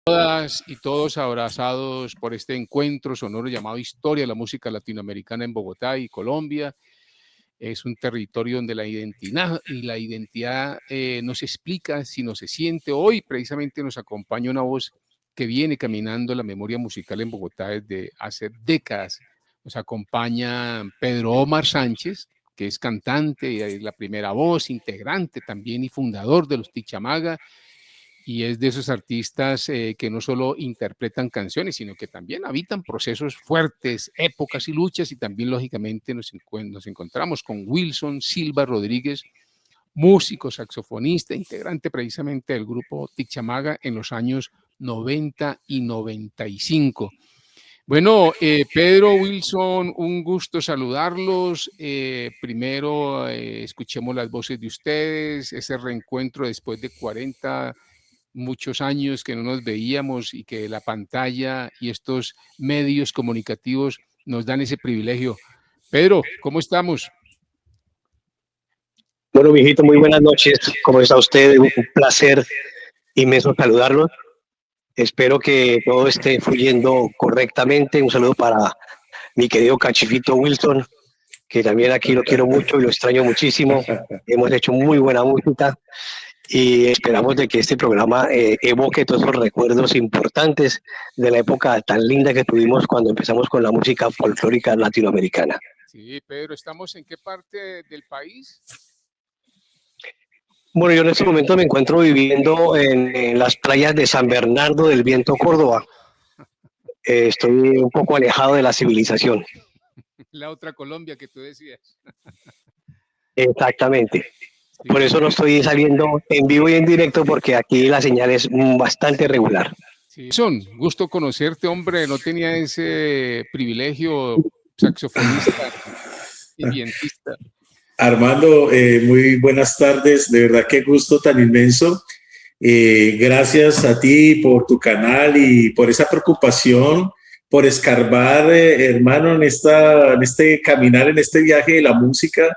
Todas y todos abrazados por este encuentro sonoro llamado Historia de la Música Latinoamericana en Bogotá y Colombia. Es un territorio donde la identidad no se explica, sino se siente. Hoy precisamente nos acompaña una voz que viene caminando la memoria musical en Bogotá desde hace décadas. Nos acompaña Pedro Omar Sánchez, que es cantante y es la primera voz, integrante también y fundador de los Tichamaga, y es de esos artistas que no solo interpretan canciones, sino que también habitan procesos fuertes, épocas y luchas, y también lógicamente nos encontramos con Wilson Silva Rodríguez, músico, saxofonista, integrante precisamente del grupo Tichamaga en los años 90 y 95. Bueno, Pedro, Wilson, un gusto saludarlos. Primero, escuchemos las voces de ustedes, ese reencuentro después de 40 muchos años que no nos veíamos y que la pantalla y estos medios comunicativos nos dan ese privilegio. Pedro, ¿cómo estamos? Bueno, mijito, muy buenas noches. ¿Cómo está usted? Un placer inmenso saludarlo. Espero que todo esté fluyendo correctamente. Un saludo para mi querido Cachifito Wilson, que también aquí lo quiero mucho y lo extraño muchísimo. Hemos hecho muy buena música y esperamos de que este programa evoque todos esos recuerdos importantes de la época tan linda que tuvimos cuando empezamos con la música folclórica latinoamericana. Sí, Pedro, ¿estamos en qué parte del país? Bueno, yo en este momento me encuentro viviendo en las playas de San Bernardo del Viento, Córdoba. Estoy un poco alejado de la civilización. La otra Colombia que tú decías. Exactamente. Por eso no estoy saliendo en vivo y en directo, porque aquí la señal es bastante regular. Sí, son gusto conocerte, hombre. No tenía ese privilegio, saxofonista y vientista. Armando, muy buenas tardes. De verdad, qué gusto tan inmenso. Gracias a ti por tu canal y por esa preocupación, por escarbar, hermano, en este caminar, en este viaje de la música,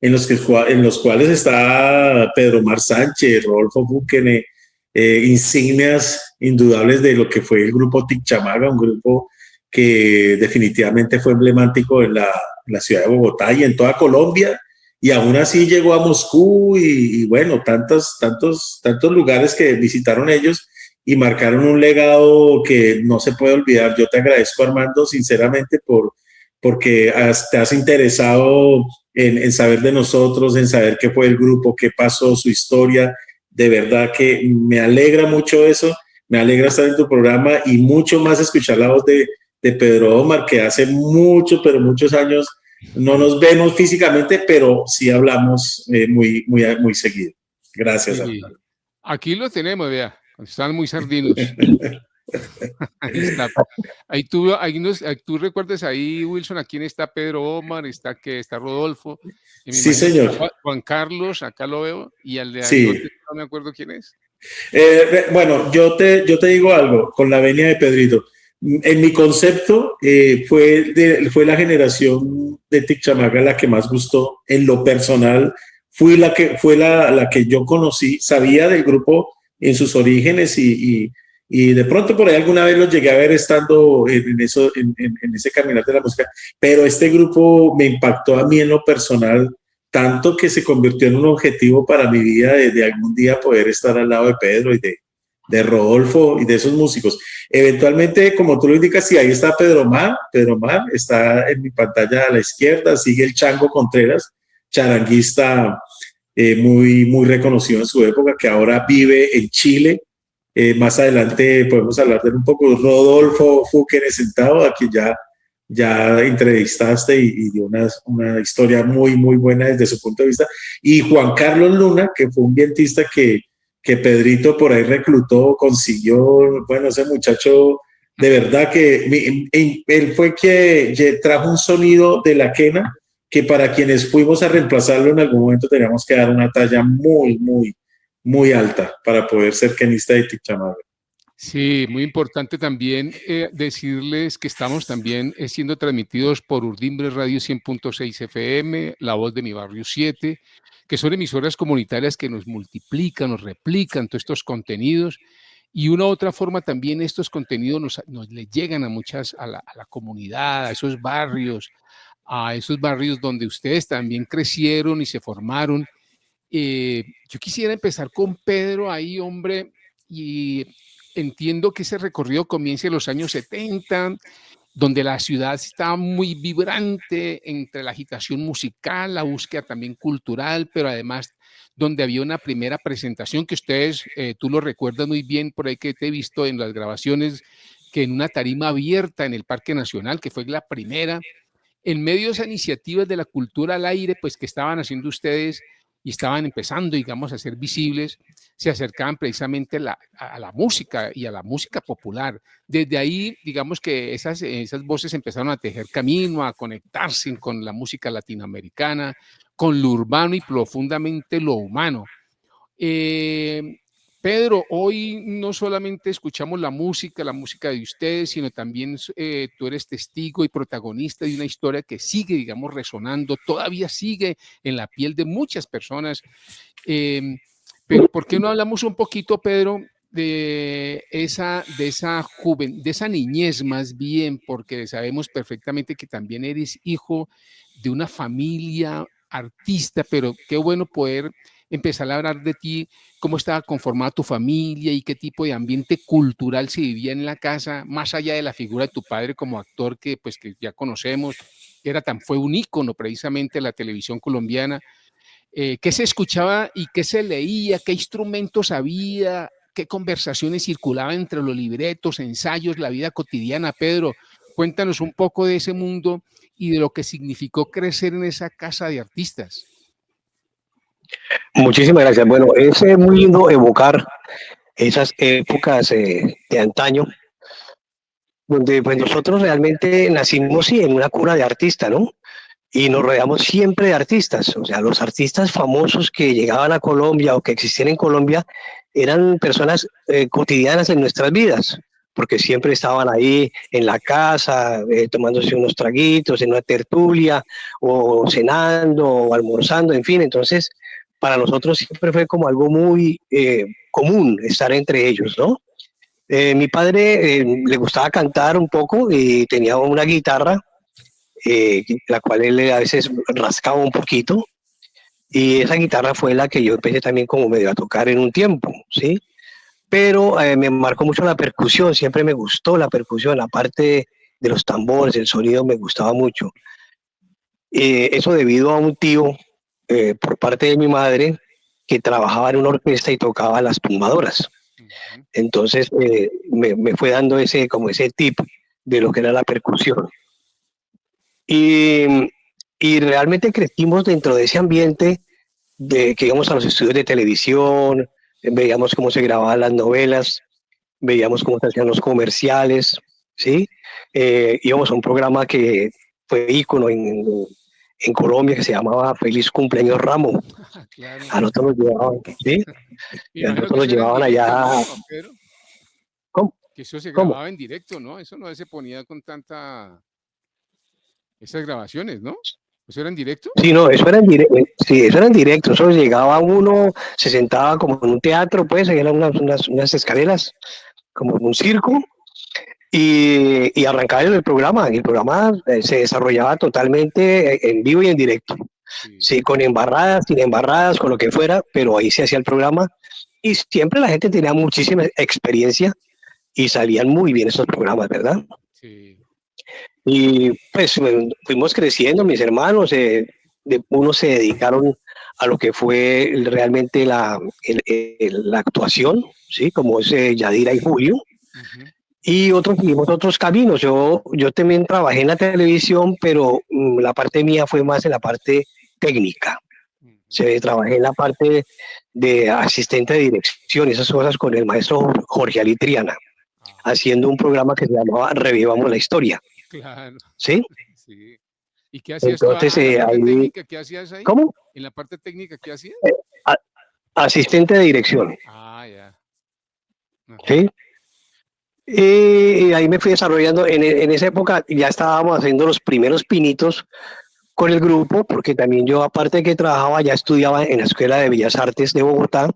en los cuales está Pedro Omar Sánchez, Rodolfo Búquene, insignias indudables de lo que fue el grupo Tichamaga, un grupo que definitivamente fue emblemático en la ciudad de Bogotá y en toda Colombia, y aún así llegó a Moscú y bueno, tantos lugares que visitaron ellos y marcaron un legado que no se puede olvidar. Yo te agradezco, Armando, sinceramente, porque te has interesado en saber de nosotros, en saber qué fue el grupo, qué pasó, su historia. De verdad que me alegra mucho eso, me alegra estar en tu programa y mucho más escuchar la voz de Pedro Omar, que hace muchos, pero muchos años no nos vemos físicamente, pero sí hablamos muy seguido. Gracias, Sí. Armando. Aquí lo tenemos, vea, están muy sardinos. Ahí está. Ahí tú recuerdas ahí, Wilson, a quién está Pedro Omar, está Rodolfo, y me Sí, imagino que señor. está Juan Carlos, acá lo veo, y al Sí. otro no me acuerdo quién es. Bueno, yo te digo algo con la venia de Pedrito. En mi concepto, fue la generación de Tichamaga la que más gustó. En lo personal, fue la que yo conocí, sabía del grupo en sus orígenes y de pronto por ahí alguna vez los llegué a ver estando en ese caminar de la música, pero este grupo me impactó a mí en lo personal tanto que se convirtió en un objetivo para mi vida de algún día poder estar al lado de Pedro y de Rodolfo y de esos músicos. Eventualmente, como tú lo indicas, sí, ahí está Pedro Mar está en mi pantalla a la izquierda, sigue el Chango Contreras, charanguista muy reconocido en su época, que ahora vive en Chile. Más adelante podemos hablar de él un poco. Rodolfo Fúquenes Sentado, a quien ya entrevistaste y dio una historia muy buena desde su punto de vista. Y Juan Carlos Luna, que fue un vientista que Pedrito por ahí reclutó, consiguió, bueno, ese muchacho, de verdad que él fue que trajo un sonido de la quena que para quienes fuimos a reemplazarlo en algún momento teníamos que dar una talla muy alta para poder ser quenista de Tichamaga. Sí, muy importante también decirles que estamos también siendo transmitidos por Urdimbre Radio 100.6 FM, La Voz de Mi Barrio 7, que son emisoras comunitarias que nos multiplican, nos replican todos estos contenidos. Y una u otra forma también estos contenidos nos le llegan a la comunidad, a esos barrios donde ustedes también crecieron y se formaron. Yo quisiera empezar con Pedro ahí, hombre, y entiendo que ese recorrido comienza en los años 70, donde la ciudad estaba muy vibrante entre la agitación musical, la búsqueda también cultural, pero además donde había una primera presentación que ustedes, tú lo recuerdas muy bien por ahí que te he visto en las grabaciones, que en una tarima abierta en el Parque Nacional, que fue la primera, en medio de esas iniciativas de la cultura al aire, pues que estaban haciendo ustedes y estaban empezando, digamos, a ser visibles, se acercaban precisamente a la música y a la música popular. Desde ahí, digamos que esas voces empezaron a tejer camino, a conectarse con la música latinoamericana, con lo urbano y profundamente lo humano. Eh, Pedro, hoy no solamente escuchamos la música de ustedes, sino también tú eres testigo y protagonista de una historia que sigue, digamos, resonando, todavía sigue en la piel de muchas personas. Pero ¿por qué no hablamos un poquito, Pedro, de de esa niñez más bien? Porque sabemos perfectamente que también eres hijo de una familia artista, pero qué bueno poder empezar a hablar de ti, cómo estaba conformada tu familia y qué tipo de ambiente cultural se vivía en la casa, más allá de la figura de tu padre como actor que pues que ya conocemos, fue un ícono precisamente de la televisión colombiana. ¿Qué se escuchaba y qué se leía? ¿Qué instrumentos había? ¿Qué conversaciones circulaban entre los libretos, ensayos, la vida cotidiana? Pedro, cuéntanos un poco de ese mundo y de lo que significó crecer en esa casa de artistas. Muchísimas gracias. Bueno, es muy lindo evocar esas épocas de antaño, donde pues nosotros realmente nacimos sí, en una cuna de artistas, ¿no? Y nos rodeamos siempre de artistas, o sea, los artistas famosos que llegaban a Colombia o que existían en Colombia eran personas cotidianas en nuestras vidas, porque siempre estaban ahí en la casa, tomándose unos traguitos, en una tertulia, o cenando, o almorzando, en fin, entonces para nosotros siempre fue como algo muy común estar entre ellos, ¿no? Mi padre le gustaba cantar un poco y tenía una guitarra la cual él a veces rascaba un poquito. Y esa guitarra fue la que yo empecé también como medio a tocar en un tiempo, ¿sí? Pero me marcó mucho la percusión, siempre me gustó la percusión, la parte de los tambores, el sonido me gustaba mucho. Eso debido a un tío por parte de mi madre que trabajaba en una orquesta y tocaba las tumbadoras. Ujú. Entonces me fue dando ese, como ese tip de lo que era la percusión. Y, y realmente crecimos dentro de ese ambiente de que íbamos a los estudios de televisión, veíamos cómo se grababan las novelas, veíamos cómo se hacían los comerciales, ¿sí? Íbamos a un programa que fue ícono en Colombia que se llamaba Feliz Cumpleaños Ramo. Claro. A nosotros nos llevaban, ¿sí? Me A imagino nosotros que nos eso era en llevaban directo, allá. ¿no, Juan Pedro? ¿Cómo? Que eso se ¿Cómo? grababa en directo, ¿no? Eso no se ponía con tanta... Esas grabaciones, ¿no? ¿Eso era en directo? Sí, no, eso era en directo, sí, eso era en directo, eso llegaba uno, se sentaba como en un teatro, pues, ahí eran unas escaleras, como en un circo, y arrancaba el programa se desarrollaba totalmente en vivo y en directo, Sí. sí, con embarradas, sin embarradas, con lo que fuera, pero ahí se hacía el programa, y siempre la gente tenía muchísima experiencia, y salían muy bien esos programas, ¿verdad? Sí. Y pues fuimos creciendo, mis hermanos, unos se dedicaron a lo que fue realmente la actuación, ¿sí? Como es Yadira y Julio, Ujú. y otros seguimos otros caminos. Yo también trabajé en la televisión, pero la parte mía fue más en la parte técnica. Ujú. Trabajé en la parte de asistente de dirección, esas cosas con el maestro Jorge Ali Triana, Ah, haciendo un programa que se llamaba Revivamos la Historia, claro. ¿sí? Sí. ¿Y qué hacías tú? Entonces, En la parte ahí, técnica, ¿qué hacías ahí? ¿cómo? ¿En la parte técnica qué hacías? A- Asistente de dirección, Ah, ya. Ajá. ¿sí? Y ahí me fui desarrollando. En esa época ya estábamos haciendo los primeros pinitos con el grupo, porque también yo, aparte de que trabajaba, ya estudiaba en la Escuela de Bellas Artes de Bogotá,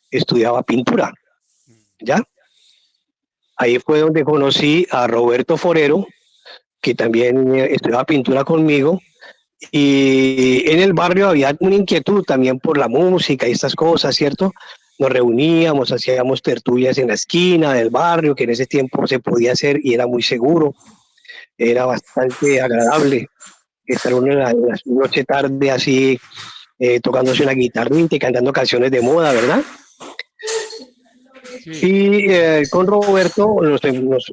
estudiaba pintura, ¿ya? Ahí fue donde conocí a Roberto Forero, que también estudiaba pintura conmigo. Y en el barrio había una inquietud también por la música y estas cosas, ¿cierto? Nos reuníamos, hacíamos tertulias en la esquina del barrio, que en ese tiempo se podía hacer y era muy seguro, era bastante agradable estar uno en la noche tarde así, tocándose una guitarrita y cantando canciones de moda, ¿verdad? Sí. Y con Roberto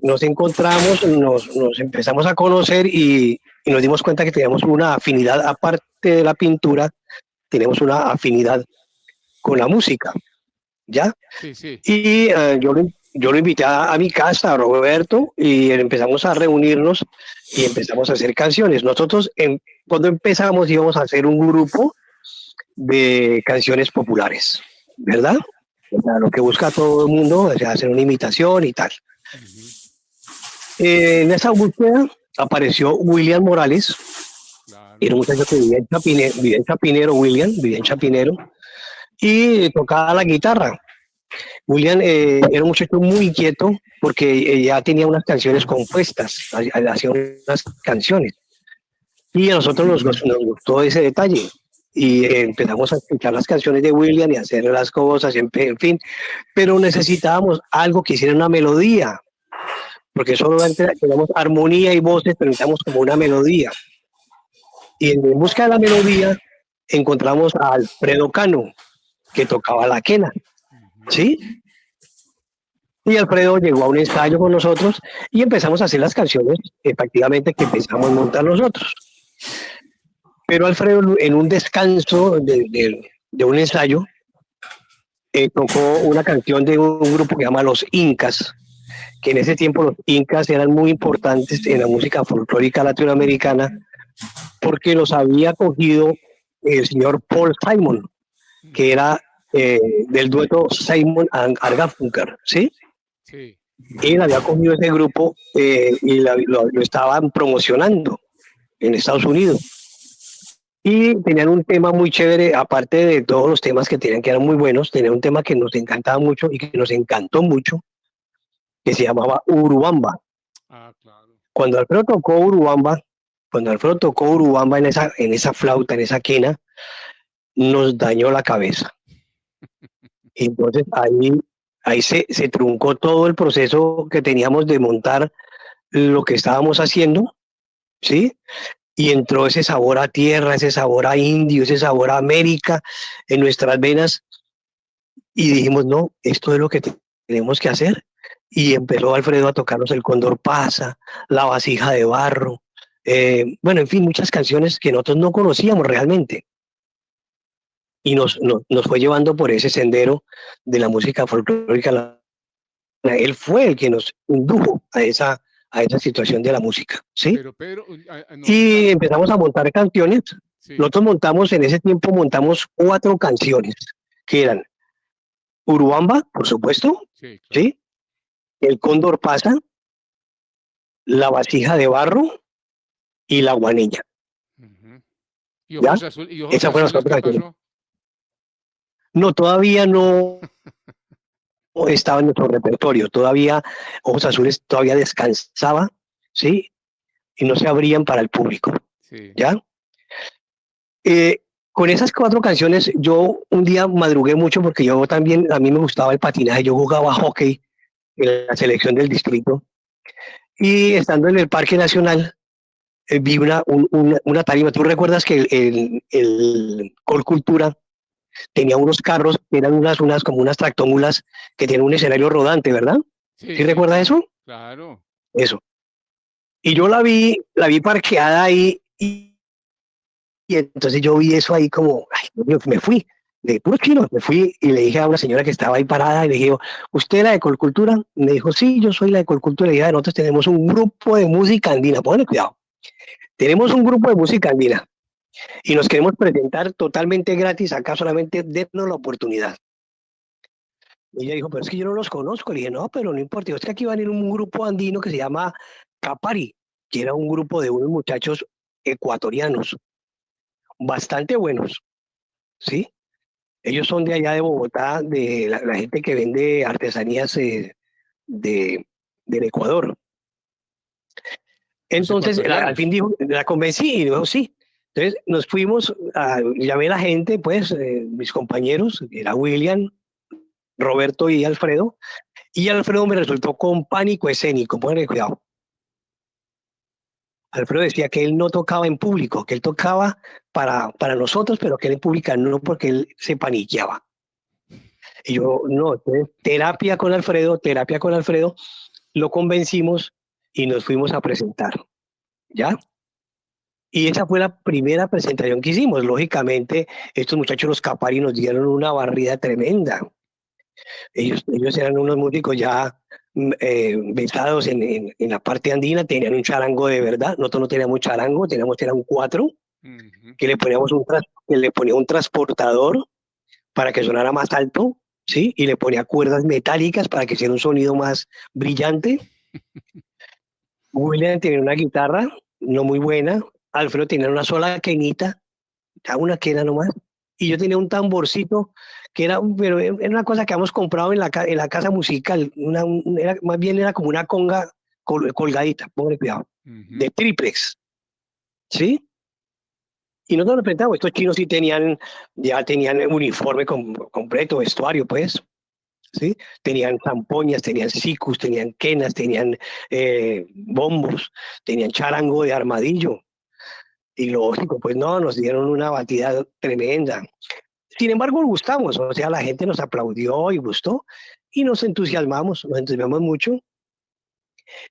nos encontramos, nos empezamos a conocer y nos dimos cuenta que teníamos una afinidad, aparte de la pintura, tenemos una afinidad con la música, ¿ya? Sí, sí. Y yo lo invité a mi casa, a Roberto, y empezamos a reunirnos y empezamos a hacer canciones. Nosotros, cuando empezamos, íbamos a hacer un grupo de canciones populares, ¿verdad? O sea, lo que busca todo el mundo, o sea, hacer una imitación y tal. Ujú. En esa búsqueda apareció William Morales, Claro. era un muchacho que vivía en Chapinero, William, vivía en Chapinero, y tocaba la guitarra. William era un muchacho muy inquieto porque ya tenía unas canciones compuestas, hacía unas canciones. Y a nosotros nos gustó ese detalle. Y empezamos a escuchar las canciones de William y a hacer las cosas, en fin. Pero necesitábamos algo que hiciera una melodía, porque solamente tenemos armonía y voces, pero necesitamos como una melodía. Y en busca de la melodía encontramos a Alfredo Cano, que tocaba la quena, Ujú. ¿sí? Y Alfredo llegó a un ensayo con nosotros y empezamos a hacer las canciones efectivamente que empezamos a montar nosotros. Pero Alfredo en un descanso de un ensayo tocó una canción de un grupo que se llama Los Incas, que en ese tiempo los Incas eran muy importantes en la música folclórica latinoamericana porque los había cogido el señor Paul Simon, que Ujú. era del dueto Simon and Garfunkel, ¿sí? Sí. Él había cogido ese grupo y lo estaban promocionando en Estados Unidos. Y tenían un tema muy chévere, aparte de todos los temas que tenían que eran muy buenos, tenían un tema que nos encantaba mucho y que nos encantó mucho, que se llamaba Urubamba. Ah, claro. Cuando Alfredo tocó Urubamba, Cuando Alfredo tocó Urubamba en esa flauta, en esa quena, nos dañó la cabeza. Y entonces ahí se truncó todo el proceso que teníamos de montar lo que estábamos haciendo, ¿sí? Y entró ese sabor a tierra, ese sabor a indio, ese sabor a América en nuestras venas y dijimos, no, esto es lo que tenemos que hacer. Y empezó Alfredo a tocarnos El Cóndor Pasa, La Vasija de Barro, bueno, en fin, muchas canciones que nosotros no conocíamos realmente. Y nos fue llevando por ese sendero de la música folclórica. Él fue el que nos indujo a esa situación de la música, ¿sí? Pero Pedro, Y empezamos a montar canciones. sí, Nosotros montamos, en ese tiempo montamos 4 canciones, que eran Urubamba, por supuesto, sí, claro. ¿sí? El Cóndor Pasa, La Vasija de Barro y La Guaneña, Ujú. ¿Y ¿ya? Ojos Esas fueron las Azules 4 qué canciones. pasó? No, todavía no estaba en nuestro repertorio, todavía Ojos Azules todavía descansaba, ¿sí? Y no se abrían para el público, Sí. ¿ya? Con esas 4 canciones yo un día madrugué mucho porque yo también, a mí me gustaba el patinaje, yo jugaba hockey en la selección del distrito y estando en el Parque Nacional vi una tarima. ¿Tú recuerdas que el Colcultura tenía unos carros que eran como unas tractómulas que tienen un escenario rodante, ¿verdad? Sí, ¿Sí sí, recuerdas claro, eso? claro. Eso. Y yo la vi parqueada ahí y entonces yo vi eso ahí como, ay, Dios mío, me fui, de puro chino, me fui y le dije a una señora que estaba ahí parada y le dije, ¿usted es la de Colcultura? Me dijo, sí, yo soy la de Colcultura. Y le dije, nosotros tenemos un grupo de música andina, ponle cuidado, tenemos un grupo de música andina y nos queremos presentar totalmente gratis, acá solamente dennos la oportunidad. Y ella dijo, pero es que yo no los conozco. Le dije, no, pero no importa, es que aquí va a venir un grupo andino que se llama Capari, que era un grupo de unos muchachos ecuatorianos, bastante buenos, ¿sí? Ellos son de allá de Bogotá, de la gente que vende artesanías de, del Ecuador. Los Entonces, al fin ecuatorianos. dijo, la convencí y dijo, sí. Entonces nos fuimos, llamé a la gente, pues, mis compañeros, era William, Roberto y Alfredo, y Alfredo me resultó con pánico escénico, ponle cuidado. Alfredo decía que él no tocaba en público, que él tocaba para nosotros, pero que él en público no, porque él se paniqueaba. Y yo, no, entonces, terapia con Alfredo, lo convencimos y nos fuimos a presentar, ¿ya? Y esa fue la primera presentación que hicimos. Lógicamente, estos muchachos, los Capari, nos dieron una barrida tremenda. Ellos eran unos músicos ya besados en la parte andina, tenían un charango de verdad. Nosotros no teníamos charango, era un 4, Ujú. que le ponía un transportador para que sonara más alto, ¿sí? Y le ponía cuerdas metálicas para que hiciera un sonido más brillante. William tenía una guitarra no muy buena, Alfredo tenía una sola quenita, una quena nomás, y yo tenía un tamborcito que era, pero era una cosa que habíamos comprado en la casa musical, más bien era como una conga colgadita, póngale cuidado, Ujú. de triplex, ¿sí? Y nosotros nos presentamos, estos chinos sí tenían, ya tenían uniforme completo, vestuario, pues, ¿sí? Tenían zampoñas, tenían sicus, tenían quenas, tenían bombos, tenían charango de armadillo. Y lógico, pues no, nos dieron una batida tremenda. Sin embargo, gustamos, o sea, la gente nos aplaudió y gustó y nos entusiasmamos mucho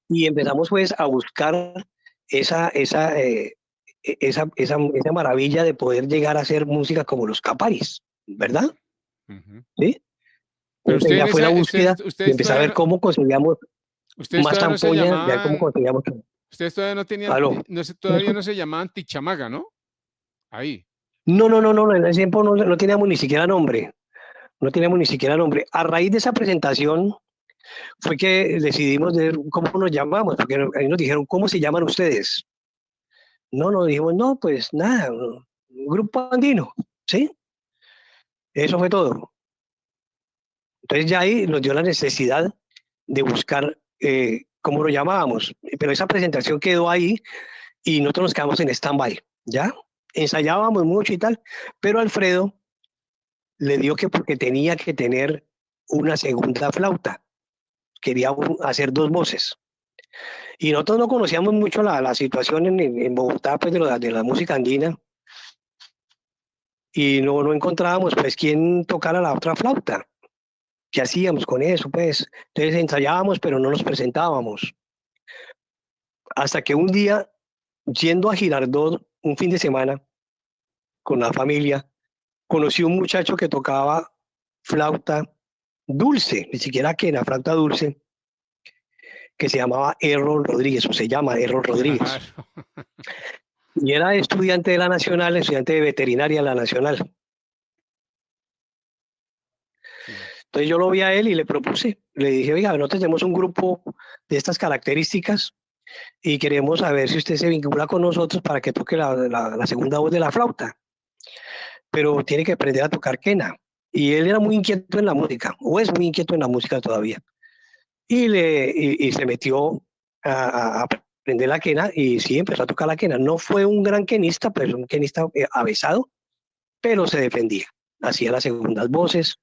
y empezamos pues a buscar esa, esa, eh, esa maravilla de poder llegar a hacer música como los Caparis, ¿verdad? Ujú. Ujú. ¿Sí? Pero Entonces ya fue la búsqueda de empezar a ver cómo conseguíamos ustedes más todavía no se zampoña, de ver cómo llamaban, conseguíamos ustedes todavía no tenían, algo. todavía no se llamaban Tichamaga, ¿no? Ahí. No, en ese tiempo no teníamos ni siquiera nombre, no teníamos ni siquiera nombre. A raíz de esa presentación fue que decidimos de cómo nos llamamos, porque ahí nos dijeron, ¿cómo se llaman ustedes? No, nos dijimos, no, pues nada, un grupo andino, ¿sí? Eso fue todo. Entonces ya ahí nos dio la necesidad de buscar cómo lo llamábamos, pero esa presentación quedó ahí y nosotros nos quedamos en stand-by, ¿ya? Ensayábamos mucho y tal, pero Alfredo le dio que porque tenía que tener una segunda flauta, quería hacer dos voces. Y nosotros no conocíamos mucho la situación en Bogotá, pues de la música andina, y no encontrábamos pues quién tocara la otra flauta. ¿Qué hacíamos con eso? Pues entonces ensayábamos, pero no nos presentábamos. Hasta que un día, yendo a Girardot un fin de semana con la familia, conocí un muchacho que tocaba flauta dulce, ni siquiera quena, flauta dulce, que se llamaba Errol Rodríguez, o se llama Errol Rodríguez. Claro. Y era estudiante de la Nacional, estudiante de veterinaria de la Nacional. Sí. Entonces yo lo vi a él y le propuse, le dije, oiga, nosotros tenemos un grupo de estas características y queremos saber si usted se vincula con nosotros para que toque la segunda voz de la flauta, pero tiene que aprender a tocar quena. Y él era muy inquieto en la música, o es muy inquieto en la música todavía. Y se metió a aprender la quena y sí, empezó a tocar la quena. No fue un gran quenista, pero un quenista avesado, pero se defendía. Hacía las segundas voces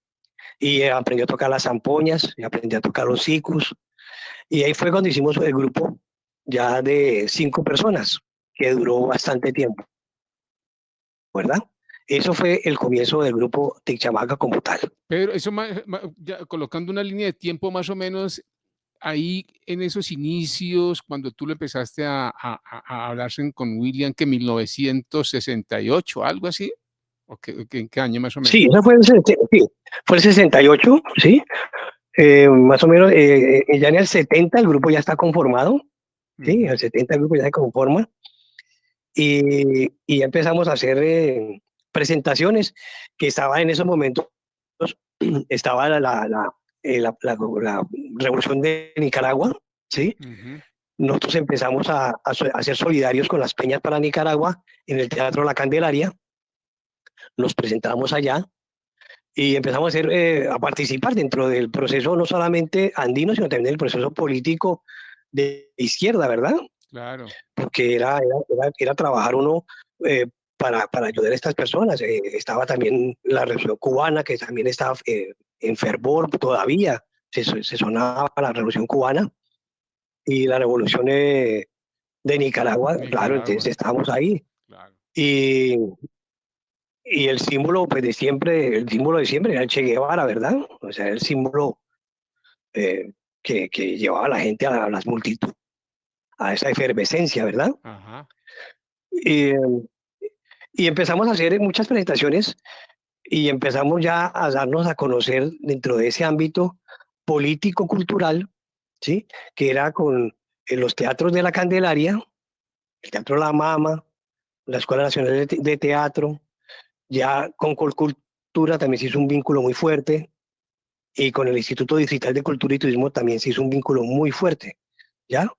y aprendió a tocar las zampoñas, y aprendió a tocar los sicus. Y ahí fue cuando hicimos el grupo ya de 5 personas, que duró bastante tiempo, ¿verdad? Eso fue el comienzo del grupo Tichamaca como tal. Pero eso, ya colocando una línea de tiempo más o menos, ahí en esos inicios, cuando tú le empezaste a hablarse con William, que 1968, algo así, ¿en qué año más o menos? Sí, eso fue sí, fue el 68, ¿sí? Más o menos, ya en el 70 el grupo ya está conformado, ¿sí? En Ujú. el 70 el grupo ya se conforma y ya empezamos a hacer presentaciones que estaba en esos momentos, estaba la revolución de Nicaragua, ¿sí? Ujú. Nosotros empezamos a ser solidarios con las peñas para Nicaragua en el Teatro La Candelaria, nos presentamos allá y empezamos a participar dentro del proceso no solamente andino, sino también del proceso político de izquierda, ¿verdad? Claro. Porque era trabajar uno eh, para ayudar a estas personas. Estaba también la revolución cubana, que también estaba en fervor todavía, se sonaba la revolución cubana y la revolución de Nicaragua, claro, entonces Nicaragua, estábamos ahí. claro. Y, y el símbolo pues, de siempre, el símbolo de siempre era el Che Guevara, ¿verdad? O sea, el símbolo eh, que llevaba a la gente, a las multitudes, a esa efervescencia, ¿verdad? Ajá. Y, y empezamos a hacer muchas presentaciones y empezamos ya a darnos a conocer dentro de ese ámbito político-cultural, ¿sí? Que era con los teatros de la Candelaria, el Teatro La Mama, la Escuela Nacional de Teatro, ya con Colcultura también se hizo un vínculo muy fuerte y con el Instituto Digital de Cultura y Turismo también se hizo un vínculo muy fuerte, ¿ya?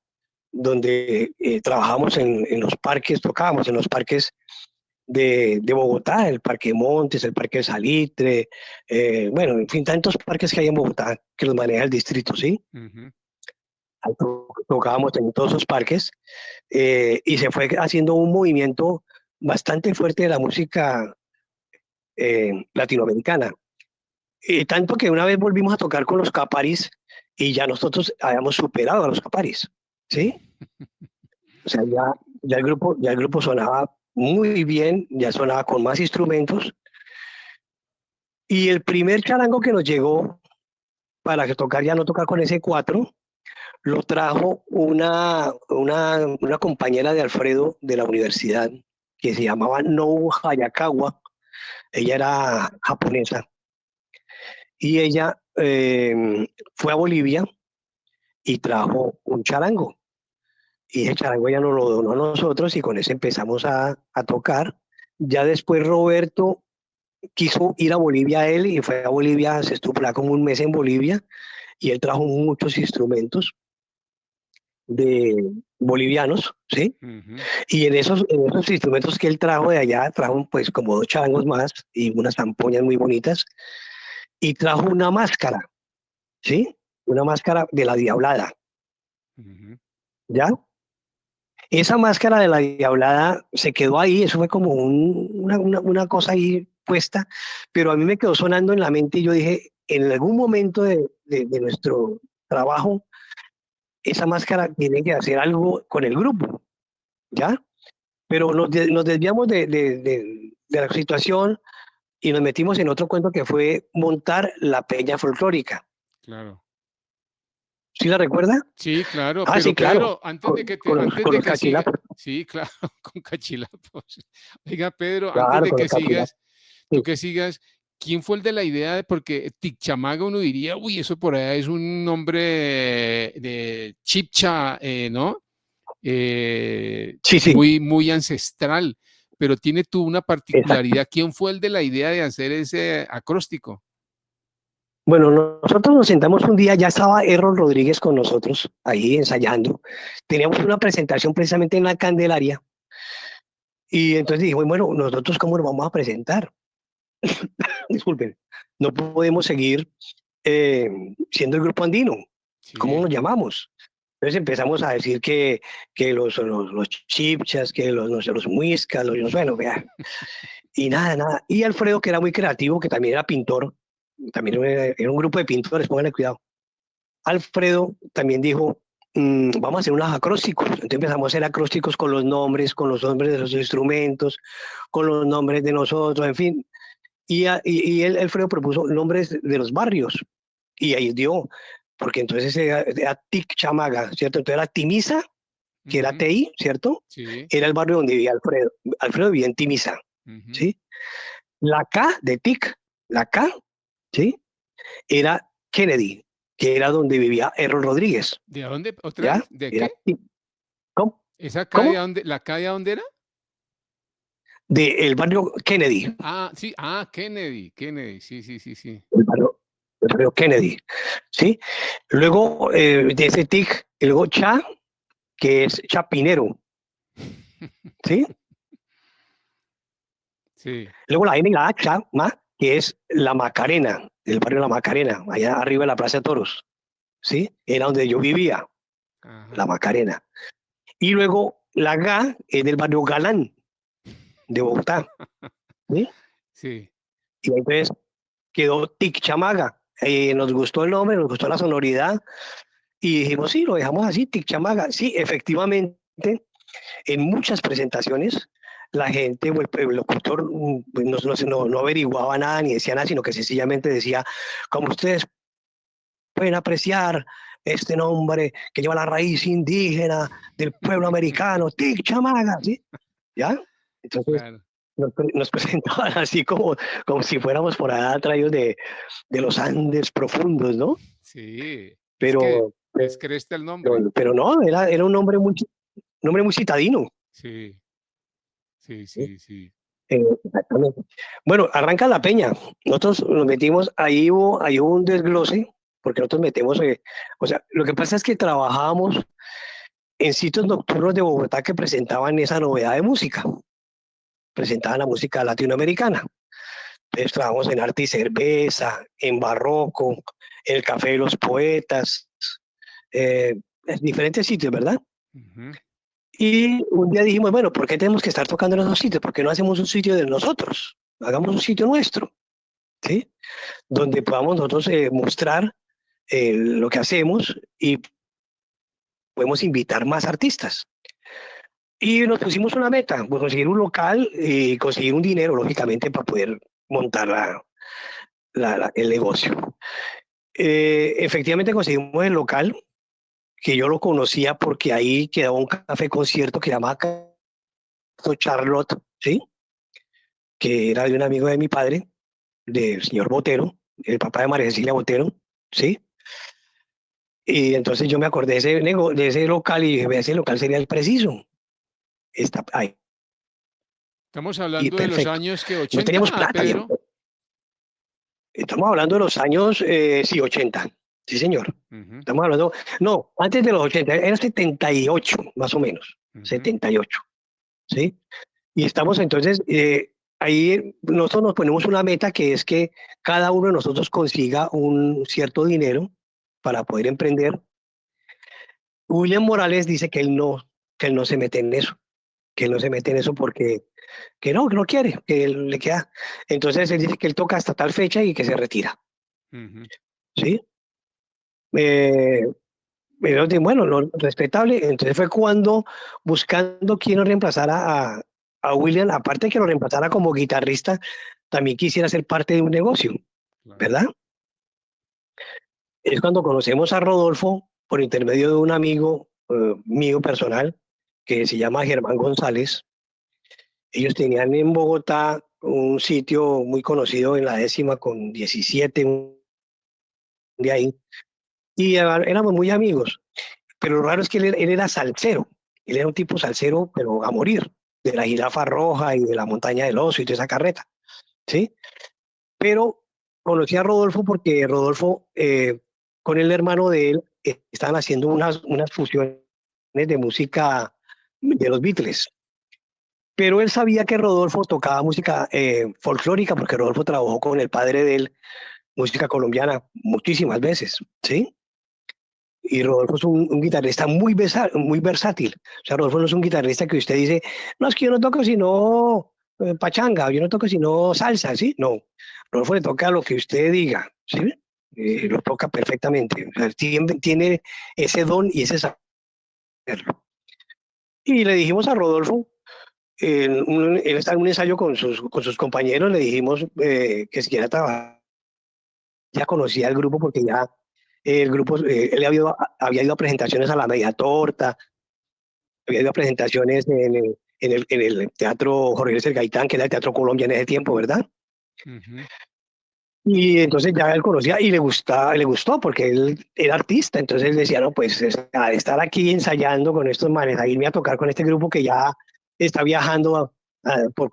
Donde trabajamos en los parques, tocábamos en los parques de Bogotá, el Parque Montes, el Parque Salitre, bueno, en fin, tantos parques que hay en Bogotá que los maneja el distrito, ¿sí? Ujú. Ahí tocábamos en todos esos parques y se fue haciendo un movimiento bastante fuerte de la música latinoamericana. Tanto que una vez volvimos a tocar con los Caparis y ya nosotros habíamos superado a los Caparis, ¿sí? O sea, ya el grupo sonaba muy bien, ya sonaba con más instrumentos. Y el primer charango que nos llegó para que tocar ya no tocar con ese cuatro, lo trajo una compañera de Alfredo de la universidad que se llamaba Nou Hayakawa. Ella era japonesa y ella fue a Bolivia y trajo un charango. Y ese charango ya nos lo donó a nosotros y con ese empezamos a tocar. Ya después Roberto quiso ir a Bolivia él y fue a Bolivia, se estuvo como un mes en Bolivia y él trajo muchos instrumentos de bolivianos, ¿sí? Ujú. Y en esos instrumentos que él trajo de allá, trajo pues como 2 charangos más y unas zampoñas muy bonitas y trajo una máscara, ¿sí? Una máscara de la Diablada, Ujú. ¿ya? Esa máscara de la diablada se quedó ahí, eso fue como una cosa ahí puesta, pero a mí me quedó sonando en la mente y yo dije, en algún momento de nuestro trabajo, esa máscara tiene que hacer algo con el grupo, ¿ya? Pero nos desviamos de la situación y nos metimos en otro cuento que fue montar la peña folclórica. Claro. ¿Sí la recuerda? Sí, claro, Ah, sí, pero claro, Pedro, antes de que con antes de los que siga, cachilapos, sí, claro, con cachilapos. Oiga, Pedro, antes claro, de con que los cachilapos. sigas, tú que sigas, ¿quién fue el de la idea de, porque Tichamaga uno diría, uy, eso por allá es un nombre de chipcha, ¿no? Sí, sí, Muy, muy ancestral, pero tiene tú una exacto. particularidad. ¿Quién fue el de la idea de hacer ese acróstico? Bueno, nosotros nos sentamos un día, ya estaba Errol Rodríguez con nosotros, ahí ensayando. Teníamos una presentación precisamente en la Candelaria y entonces dijimos, bueno, nosotros cómo nos vamos a presentar. Disculpen, no podemos seguir siendo el grupo andino. ¿Cómo Sí. nos llamamos? Entonces empezamos a decir que los chipchas, que los muiscas, bueno, vea, y nada, nada. Y Alfredo, que era muy creativo, que también era pintor, también era un grupo de pintores, pónganle cuidado. Alfredo también dijo, vamos a hacer unos acrósticos. Entonces empezamos a hacer acrósticos con los nombres de los instrumentos, con los nombres de nosotros, en fin. Y él, Alfredo propuso nombres de los barrios. Y ahí dio, porque entonces era Tic Chamaga, ¿cierto? Entonces era Timisa, que era Ujú, TI, ¿cierto? sí. Era el barrio donde vivía Alfredo. Alfredo vivía en Timisa, Ujú. ¿sí? La K de Tic, la K, ¿sí? Era Kennedy, que era donde vivía Errol Rodríguez, ¿De dónde? ¿Otra ¿ya? vez? ¿De Era, qué? ¿cómo? ¿Esa calle a ¿Cómo? dónde, la calle a dónde era? Del barrio Kennedy, Ah, sí, ah, Kennedy, Kennedy, sí, sí, sí, sí. el barrio, el barrio Kennedy, ¿sí? Luego de ese TIC, luego Cha, que es Chapinero, ¿sí? Sí, Luego la M y la A, Chama, que es la Macarena, el barrio La Macarena, allá arriba de la Plaza de Toros, ¿sí? Era donde yo vivía, la ajá, Macarena. Y luego la Ga es del barrio Galán de Bogotá, ¿sí? sí, Y entonces quedó Tic Chamaga. Nos gustó el nombre, nos gustó la sonoridad y dijimos, sí, lo dejamos así, Tic Chamaga. Sí, efectivamente, en muchas presentaciones la gente o el locutor no averiguaba nada ni decía nada, sino que sencillamente decía, como ustedes pueden apreciar este nombre que lleva la raíz indígena del pueblo americano, Tic Chamaga, ¿sí? ¿Ya? Entonces claro, nos presentaban así como si fuéramos por allá traídos de los Andes profundos, ¿no? sí, es que Pero, les cresta el nombre. pero no, era un hombre muy citadino. Sí, sí, ¿Sí? sí, sí. Exactamente. Bueno, arranca la peña. Nosotros nos metimos, ahí hubo un desglose, porque nosotros metemos, o sea, lo que pasa es que trabajábamos en sitios nocturnos de Bogotá que presentaban esa novedad de música, presentaban la música latinoamericana. Entonces trabajamos en arte y cerveza, en barroco, en el Café de los Poetas, en diferentes sitios, ¿verdad? Ujú, Y un día dijimos, bueno, ¿por qué tenemos que estar tocando en esos sitios? ¿Por qué no hacemos un sitio de nosotros? Hagamos un sitio nuestro, ¿sí? Donde podamos nosotros mostrar lo que hacemos y podemos invitar más artistas. Y nos pusimos una meta, pues conseguir un local y conseguir un dinero, lógicamente, para poder montar el negocio. Efectivamente conseguimos el local, que yo lo conocía porque ahí quedaba un café concierto que se llamaba Charlotte, ¿sí? Que era de un amigo de mi padre, del señor Botero, el papá de María Cecilia Botero, ¿sí? Y entonces yo me acordé de ese local y dije, "Vea, ese local sería el preciso. Está ahí, estamos y hablando de los perfecto. años que No teníamos 80, plata, bien. Pedro. Estamos hablando de los años, sí, 80. Sí, señor. Ujú, Estamos hablando, no, antes de los 80, era 78, más o menos, ujú, 78, ¿sí? Y estamos entonces, ahí nosotros nos ponemos una meta que es que cada uno de nosotros consiga un cierto dinero para poder emprender. William Morales dice que él no, que él no se mete en eso, que él no se mete en eso porque que no quiere, que él le queda. Entonces él dice que él toca hasta tal fecha y que se retira, Ujú. ¿sí? Eh, pero bueno, respetable. Entonces fue cuando, buscando quién lo reemplazara a William, aparte de que lo reemplazara como guitarrista, también quisiera ser parte de un negocio, Claro. ¿verdad? Es cuando conocemos a Rodolfo por intermedio de un amigo mío personal que se llama Germán González. Ellos tenían en Bogotá un sitio muy conocido en la 10ª con 17, de ahí, y éramos muy amigos. Pero lo raro es que él era salsero, él era un tipo salsero, pero a morir, de la Jirafa Roja y de la Montaña del Oso y toda esa carreta, ¿sí? Pero conocí a Rodolfo porque Rodolfo, con el hermano de él, estaban haciendo unas fusiones de música de los Beatles. Pero él sabía que Rodolfo tocaba música folclórica porque Rodolfo trabajó con el padre de él, música colombiana, muchísimas veces, ¿sí? Y Rodolfo es un guitarrista muy versátil. O sea, Rodolfo no es un guitarrista que usted dice, no, es que yo no toco sino pachanga, yo no toco sino salsa, ¿sí? No, Rodolfo le toca lo que usted diga, ¿sí? Sí. Lo toca perfectamente. O sea, tiene ese don y ese saber. Y le dijimos a Rodolfo, él está en un ensayo con sus compañeros, le dijimos que si quiera trabajar, ya conocía el grupo porque ya el grupo, él había ido a presentaciones a la Media Torta, había ido a presentaciones en el Teatro Jorge Luis Gaitán, que era el Teatro Colombia en ese tiempo, ¿verdad? Ujú. Y entonces ya él conocía y le gustó porque él era artista, entonces él decía, no, pues a estar aquí ensayando con estos manes, a irme a tocar con este grupo que ya está viajando por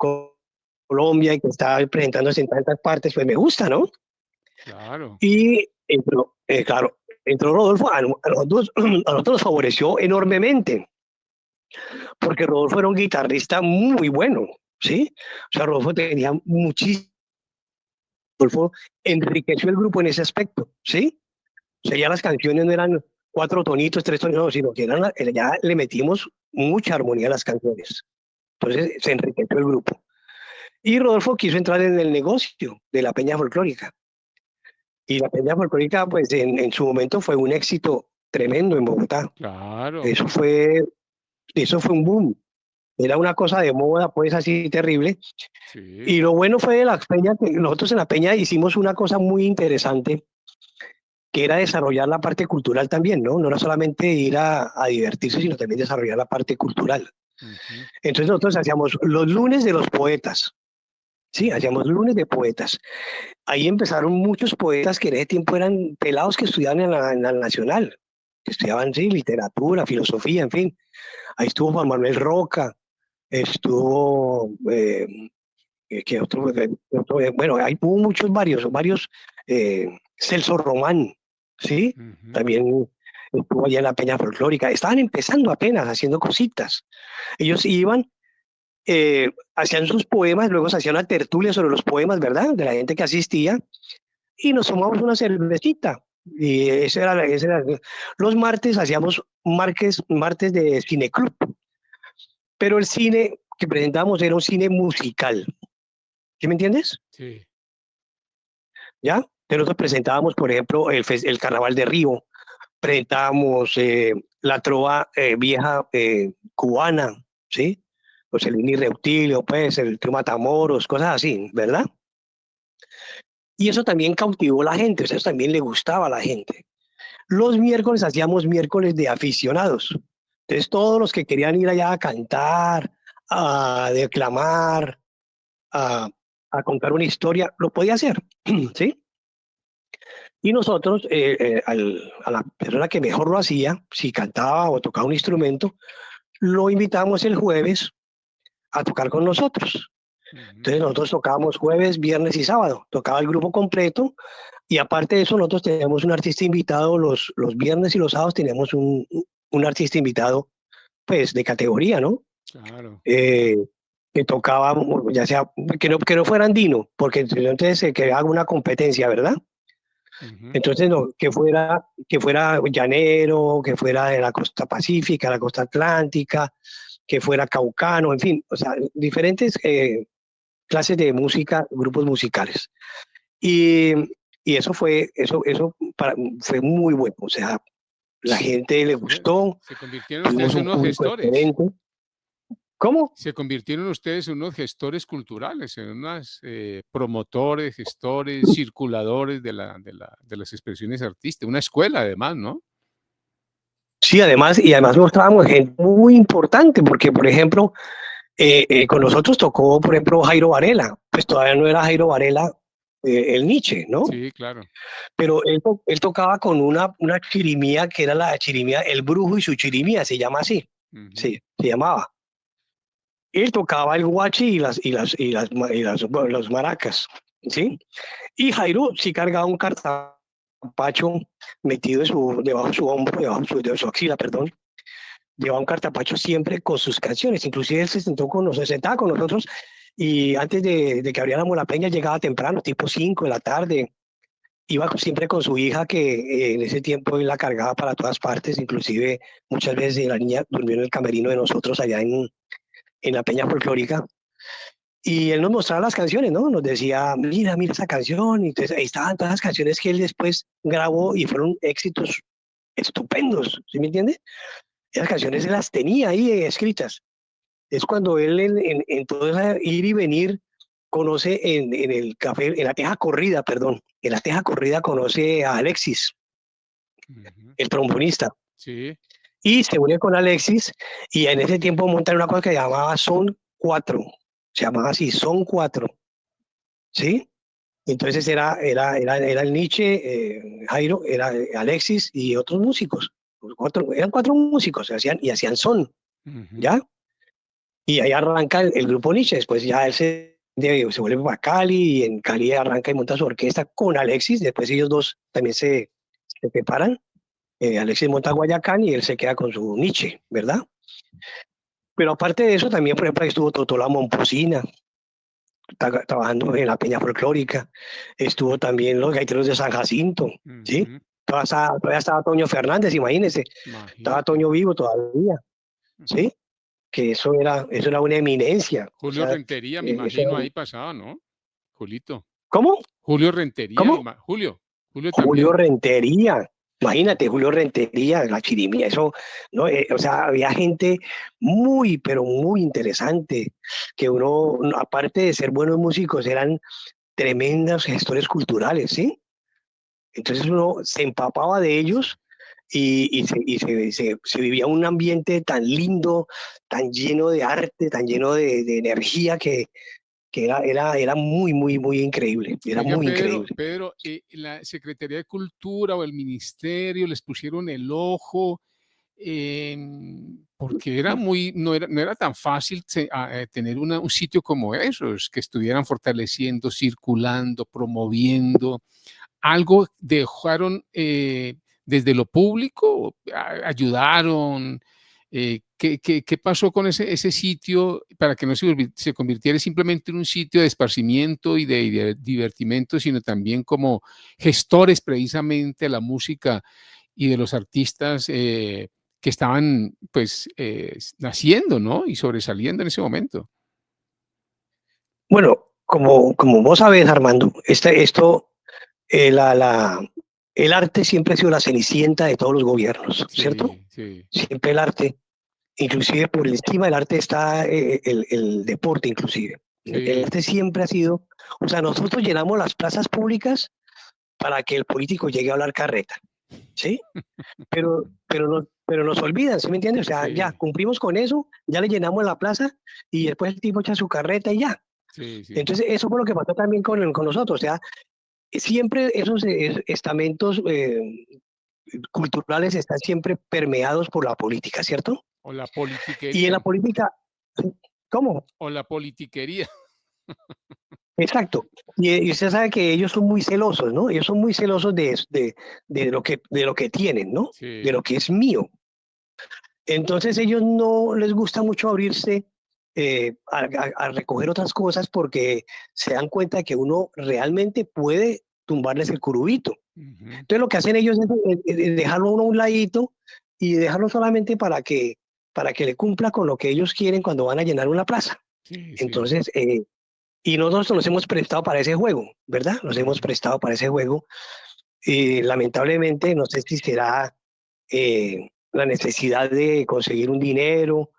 Colombia y que está presentándose en tantas partes, pues me gusta, ¿no? Claro. Y claro, entró Rodolfo, a nosotros nos favoreció enormemente, porque Rodolfo era un guitarrista muy bueno, ¿sí? O sea, Rodolfo tenía muchísimo, Rodolfo enriqueció el grupo en ese aspecto, ¿sí? O sea, ya las canciones no eran 4 tonitos, 3 tonitos, no, sino que ya le metimos mucha armonía a las canciones. Entonces se enriqueció el grupo. Y Rodolfo quiso entrar en el negocio de la peña folclórica. Y la peña folclórica, pues en su momento fue un éxito tremendo en Bogotá. Claro. Eso fue, eso fue un boom. Era una cosa de moda, pues así terrible. Sí. Y lo bueno fue de la peña, que nosotros en la peña hicimos una cosa muy interesante, que era desarrollar la parte cultural también, ¿no? No era solamente ir a divertirse, sino también desarrollar la parte cultural. Ujú. Entonces nosotros hacíamos los lunes de los poetas, sí, Ujú. hacíamos lunes de poetas. Ahí empezaron muchos poetas que en ese tiempo eran pelados que estudiaban en la Nacional, que estudiaban, sí, literatura, filosofía, en fin. Ahí estuvo Juan Manuel Roca, estuvo, ¿qué otro? Bueno, ahí hubo varios, Celso Román, ¿sí? Ujú. También estuvo allá en la Peña Folclórica. Estaban empezando apenas, haciendo cositas. Ellos iban, hacían sus poemas, luego se hacía una tertulia sobre los poemas, ¿verdad? De la gente que asistía, y nos tomamos una cervecita. Y ese era. Los martes hacíamos martes de cineclub, pero el cine que presentábamos era un cine musical. ¿Sí me entiendes? Sí. ¿Ya? Entonces nosotros presentábamos, por ejemplo, el Carnaval de Río, presentábamos la trova vieja cubana, ¿sí? Pues el Ini Reutilio, pues el Trío Matamoros, cosas así, ¿verdad? Y eso también cautivó a la gente, o sea, eso también le gustaba a la gente. Los miércoles hacíamos miércoles de aficionados. Entonces todos los que querían ir allá a cantar, a declamar, a, a contar una historia, lo podía hacer, ¿sí? Y nosotros, a la persona que mejor lo hacía, si cantaba o tocaba un instrumento, lo invitábamos el jueves a tocar con nosotros. Ujú. Entonces nosotros tocábamos jueves, viernes y sábado, tocaba el grupo completo y aparte de eso nosotros teníamos un artista invitado los viernes y los sábados teníamos un artista invitado pues de categoría, ¿no? Claro. Eh, que tocaba, ya sea, que no fuera andino, porque entonces se creaba una competencia, ¿verdad? Ujú. Entonces, no, que fuera llanero, que fuera de la costa pacífica, la costa atlántica, que fuera caucano, en fin, o sea, diferentes clases de música, grupos musicales. Y, y fue muy bueno, o sea, la gente le gustó, Se convirtieron tuvimos ustedes en un unos público gestores. excelente. ¿Cómo? Se convirtieron ustedes en unos gestores culturales, en unos promotores, gestores, circuladores de las expresiones artísticas. Una escuela, además, ¿no? Sí, además mostrábamos gente muy importante, porque, por ejemplo, con nosotros tocó, por ejemplo, Jairo Varela, pues todavía no era Jairo Varela el Nietzsche, ¿no? Sí, claro. Pero él tocaba con una chirimía que era la chirimía El Brujo y su chirimía, se llama así, Ujú. sí, se llamaba. Él tocaba el guachi los maracas, ¿sí? Y Jairo sí cargaba un cartapacho metido debajo de su hombro, de su axila, perdón. Llevaba un cartapacho siempre con sus canciones. Inclusive él se sentaba con nosotros y antes de que abriéramos la peña llegaba temprano, tipo 5 de la tarde. Iba siempre con su hija que en ese tiempo él la cargaba para todas partes, inclusive muchas veces la niña durmió en el camerino de nosotros allá en la peña folclórica. Y él nos mostraba las canciones, ¿no? Nos decía, mira, mira esa canción. Y entonces ahí estaban todas las canciones que él después grabó y fueron éxitos estupendos, ¿sí me entiende? Esas canciones él las tenía ahí escritas. Es cuando él en todo ese ir y venir conoce en el café, en la Teja Corrida, perdón, en la Teja Corrida conoce a Alexis, Ujú. el trombonista, Sí. y se une con Alexis y en ese tiempo montan una cosa que llamaba Son 4, se llamaba así, Son 4, ¿sí? Entonces era el Nietzsche, Jairo, era Alexis y otros músicos. Eran 4 músicos hacían son, Ujú. ¿ya? Y ahí arranca el grupo Nietzsche. Después ya él se vuelve para Cali y en Cali arranca y monta su orquesta con Alexis. Después ellos dos también se separan. Alexis monta Guayacán y él se queda con su Nietzsche, ¿verdad? Pero aparte de eso, también, por ejemplo, ahí estuvo Totola Momposina trabajando en la Peña Folclórica. Estuvo también los gaiteros de San Jacinto, ¿sí? Ujú. Todavía estaba Toño Fernández, imagínense. Estaba Imagínate. Toño vivo todavía, ¿sí? Que eso era una eminencia. O Julio sea, Rentería, me eso imagino, era- ahí pasaba, ¿no? Julito. ¿Cómo? Julio Rentería, ¿Cómo? Julio Julio también. Rentería. Imagínate, Julio Rentería, la chirimía, eso, ¿no? O sea, había gente muy, pero muy interesante, que uno, aparte de ser buenos músicos, eran tremendos gestores culturales, ¿sí? Entonces uno se empapaba de Sí. ellos se vivía un ambiente tan lindo, tan lleno de arte, tan lleno de energía que era muy, muy, muy increíble, era Oiga, muy increíble. Pedro, la Secretaría de Cultura o el Ministerio les pusieron el ojo, porque era no era tan fácil tener un sitio como esos, que estuvieran fortaleciendo, circulando, promoviendo. ¿Algo dejaron desde lo público? ¿Ayudaron? ¿Qué pasó con ese sitio para que no se convirtiera simplemente en un sitio de esparcimiento y de divertimento, sino también como gestores precisamente de la música y de los artistas que estaban pues naciendo, ¿no? Y sobresaliendo en ese momento. Bueno, como vos sabés, Armando, eh, la, la, el arte siempre ha sido la cenicienta de todos los gobiernos, ¿cierto? Sí, sí, Siempre el arte, inclusive por encima del arte está el deporte, inclusive. El sí. arte siempre ha sido, o sea, nosotros llenamos las plazas públicas para que el político llegue a hablar carreta, ¿sí? Pero nos olvidan, ¿sí me entiendes? O sea, ya Sí, cumplimos con eso, ya le llenamos la plaza y después el tipo echa su carreta y ya. sí, sí. Entonces, eso fue lo que pasó también con nosotros. O sea, siempre esos estamentos culturales están siempre permeados por la política, ¿cierto? O la Y en la politiquería, política, ¿cómo? o la politiquería. Exacto. Y usted sabe que ellos son muy celosos, ¿no? Ellos son muy celosos de lo que tienen, ¿no? De Sí, lo que es mío. Entonces ellos no les gusta mucho abrirse a recoger otras cosas porque se dan cuenta que uno realmente puede tumbarles el curubito. Entonces lo que hacen ellos es dejarlo uno a un ladito y dejarlo solamente para que le cumpla con lo que ellos quieren cuando van a llenar una plaza. Sí, sí. Entonces, y nosotros nos hemos prestado para ese juego, ¿verdad? Nos hemos prestado para ese juego. Y lamentablemente, no sé si será la necesidad de conseguir un dinero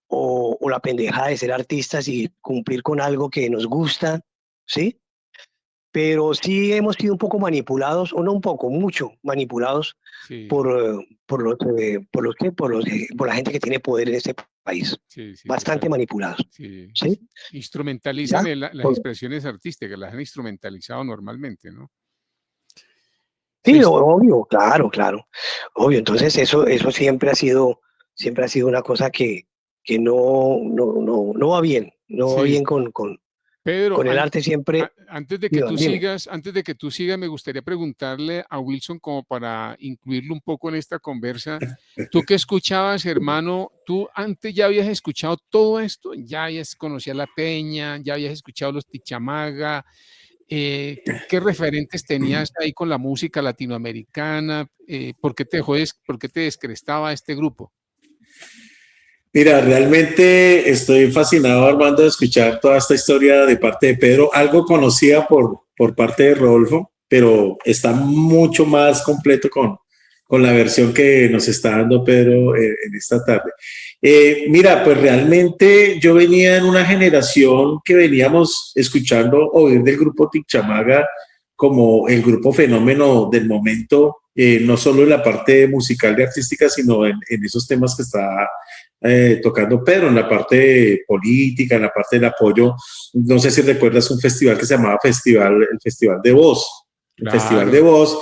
o la pendejada de ser artistas y cumplir con algo que nos gusta, ¿sí? Pero sí hemos sido un poco manipulados, o no un poco, mucho manipulados Sí, por la gente que tiene poder en este país. sí, sí, Bastante total. manipulados, Sí. ¿sí? Instrumentalizan ¿Ya? las Por- expresiones artísticas, las han instrumentalizado normalmente, ¿no? sí, Sí, obvio, claro, claro, obvio. Entonces eso siempre ha sido una cosa que no va bien, no va sí. bien Pedro, con el arte siempre. antes de que Dime, tú dime. sigas, me gustaría preguntarle a Wilson como para incluirlo un poco en esta conversa. ¿Tú qué escuchabas, hermano? ¿Tú antes ya habías escuchado todo esto? ¿Ya habías conocido a La Peña? ¿Ya habías escuchado los Tichamaga? ¿Qué referentes tenías ahí con la música latinoamericana? ¿Por qué te descrestaba este grupo? Mira, realmente estoy fascinado, Armando, de escuchar toda esta historia de parte de Pedro. Algo conocía por parte de Rodolfo, pero está mucho más completo con la versión que nos está dando Pedro en esta tarde. Mira, pues realmente yo venía en una generación que veníamos escuchando oír del grupo Tichamaga como el grupo fenómeno del momento, no solo en la parte musical y artística, sino en esos temas que está tocando Pedro, en la parte política, en la parte del apoyo. No sé si recuerdas un festival que se llamaba el Festival de Voz. El Festival de Claro, Voz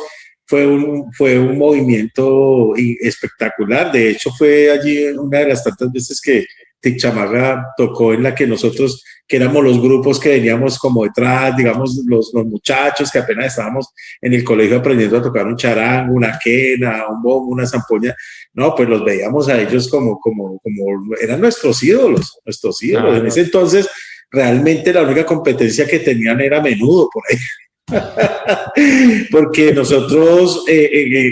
fue un movimiento espectacular. De hecho, fue allí una de las tantas veces que Tichamaga tocó, en la que nosotros, que éramos los grupos que veníamos como detrás, digamos, los muchachos que apenas estábamos en el colegio aprendiendo a tocar un charango, una quena, un bombo, una zampoña. No, pues los veíamos a ellos como eran nuestros ídolos, nuestros ídolos. En ese claro. entonces, realmente la única competencia que tenían era Menudo por ahí. Porque nosotros,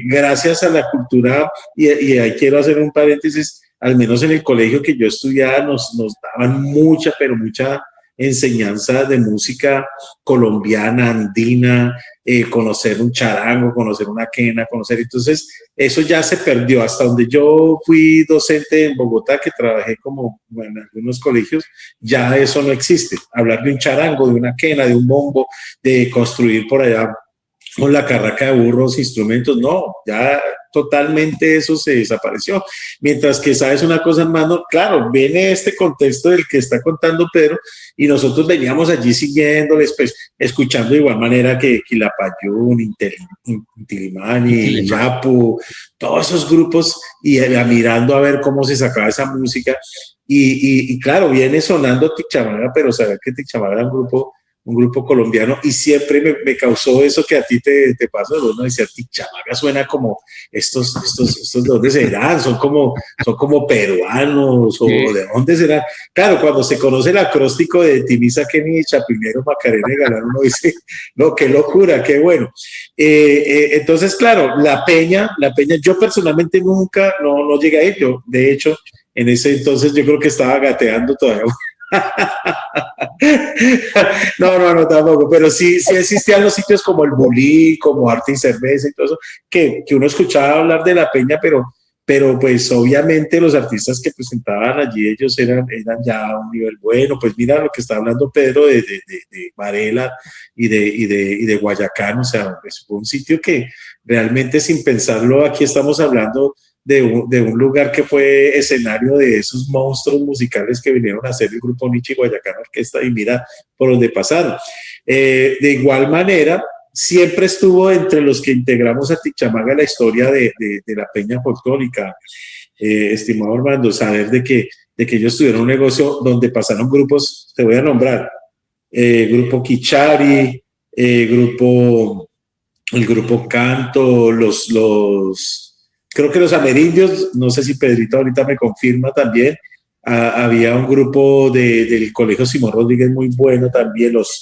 gracias a la cultura, y ahí quiero hacer un paréntesis, al menos en el colegio que yo estudiaba, nos daban mucha, pero mucha enseñanza de música colombiana, andina, conocer un charango, conocer una quena, conocer. Entonces, eso ya se perdió. Hasta donde yo fui docente en Bogotá, que trabajé como en algunos colegios, ya eso no existe. Hablar de un charango, de una quena, de un bombo, de construir por allá con la carraca de burros, instrumentos, no, ya totalmente eso se desapareció. Mientras que, ¿sabes una cosa, hermano? Claro, viene este contexto del que está contando Pedro y nosotros veníamos allí siguiéndoles, pues, escuchando de igual manera que Quilapayún, Intilimani, Intilimán. Yapu, todos esos grupos y mirando a ver cómo se sacaba esa música. Y claro, viene sonando Tichamaga, pero saber que Tichamaga era un grupo colombiano, y siempre me causó eso que a ti te pasó, ¿no? Decía, Tichamaga suena como estos de dónde serán, son como peruanos, o de dónde serán. Claro, cuando se conoce el acróstico de Timisa, Kenny, Chapinero, Macarena y Galán, uno dice, no, qué locura, qué bueno. Entonces, claro, la peña, yo personalmente nunca, no llegué a ir, yo, de hecho, en ese entonces yo creo que estaba gateando todavía. No, tampoco, pero sí existían los sitios como el Bulí, como Arte y Cerveza y todo eso, que uno escuchaba hablar de la peña, pero pues obviamente los artistas que presentaban allí, ellos eran ya a un nivel bueno. Pues mira lo que está hablando Pedro de Varela y de Guayacán. O sea, es un sitio que realmente, sin pensarlo, aquí estamos hablando de un lugar que fue escenario de esos monstruos musicales que vinieron a hacer el grupo Nietzsche y Guayacán Orquesta, y mira por donde pasaron. De igual manera, siempre estuvo entre los que integramos a Tichamaga la historia de la peña folclórica, estimado Armando, saber de que ellos tuvieron un negocio donde pasaron grupos, te voy a nombrar, grupo Kichari, el grupo Canto, creo que los amerindios, no sé si Pedrito ahorita me confirma también. Había un grupo del Colegio Simón Rodríguez muy bueno también, los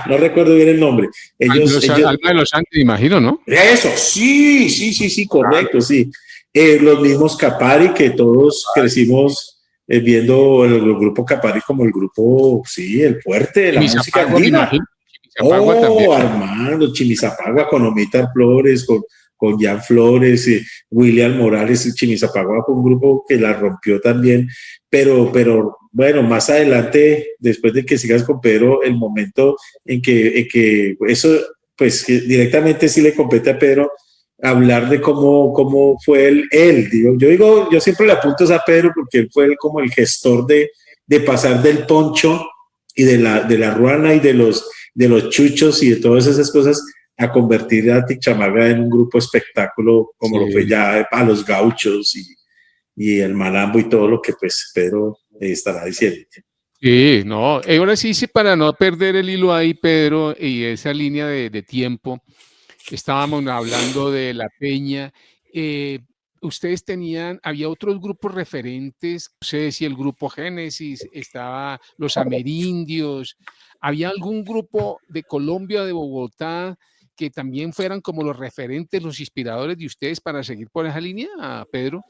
no recuerdo bien el nombre. Alma de los Andes, imagino, ¿no? Eso, sí, correcto, sí. Los mismos Capari que todos crecimos viendo el grupo Capari como el grupo, sí, el fuerte de la música Chimizapagua, me andina. imagino. Chimizapagua también. Oh, Armando, Chimizapagua con Omita Flores, con Jan Flores, William Morales, y Chimizapagua fue un grupo que la rompió también, pero bueno, más adelante, después de que sigas con Pedro, el momento en que eso, pues que directamente sí le compete a Pedro hablar de cómo fue digo, yo siempre le apunto a Pedro porque él fue como el gestor de pasar del poncho y de la ruana y de los chuchos y de todas esas cosas a convertir a Tichamaga en un grupo espectáculo como lo fue Sí. ya a los gauchos y el malambo y todo lo que pues Pedro estará diciendo. Sí, no, ahora sí, sí, para no perder el hilo ahí, Pedro, y esa línea de tiempo, estábamos hablando de La Peña. Ustedes había otros grupos referentes, no sé si el grupo Génesis, estaba los Amerindios, ¿había algún grupo de Colombia, de Bogotá, que también fueran como los referentes, los inspiradores de ustedes para seguir por esa línea, Pedro?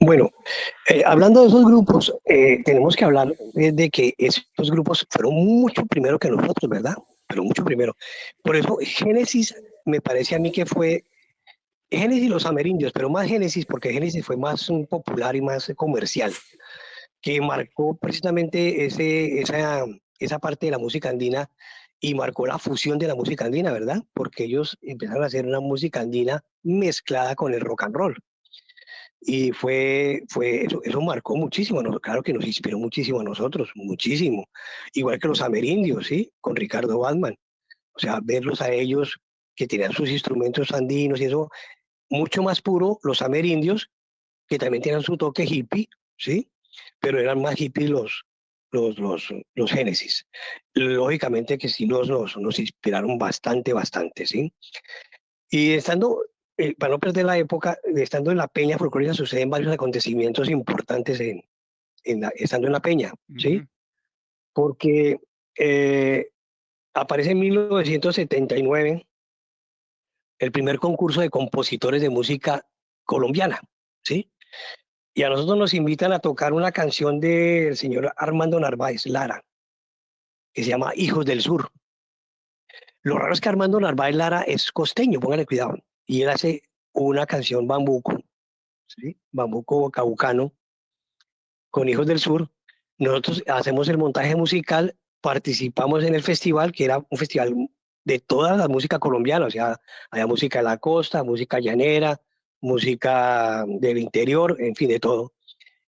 Bueno, hablando de esos grupos, tenemos que hablar de que esos grupos fueron mucho primero que nosotros, ¿verdad? Pero mucho primero. Por eso Génesis me parece a mí que fue Génesis y los Amerindios, pero más Génesis porque Génesis fue más popular y más comercial, que marcó precisamente esa parte de la música andina y marcó la fusión de la música andina, ¿verdad? Porque ellos empezaron a hacer una música andina mezclada con el rock and roll. Y eso marcó muchísimo, claro que nos inspiró muchísimo a nosotros, muchísimo. Igual que los amerindios, ¿sí? Con Ricardo Batman. O sea, verlos a ellos que tenían sus instrumentos andinos y eso, mucho más puro, los amerindios, que también tenían su toque hippie, ¿sí? Pero eran más hippies los Génesis. Lógicamente que sí nos inspiraron bastante, bastante, ¿sí? Y para no perder la época, estando en la Peña Folclórica suceden varios acontecimientos importantes estando en la Peña, ¿sí? Ujú. Porque eh, aparece en 1979 el primer concurso de compositores de música colombiana, ¿sí? Y a nosotros nos invitan a tocar una canción del señor Armando Narváez Lara, que se llama Hijos del Sur. Lo raro es que Armando Narváez Lara es costeño, póngale cuidado, y él hace una canción bambuco, ¿sí? Bambuco caucano, con Hijos del Sur. Nosotros hacemos el montaje musical, participamos en el festival, que era un festival de toda la música colombiana, o sea, había música de la costa, música llanera, música del interior, en fin, de todo.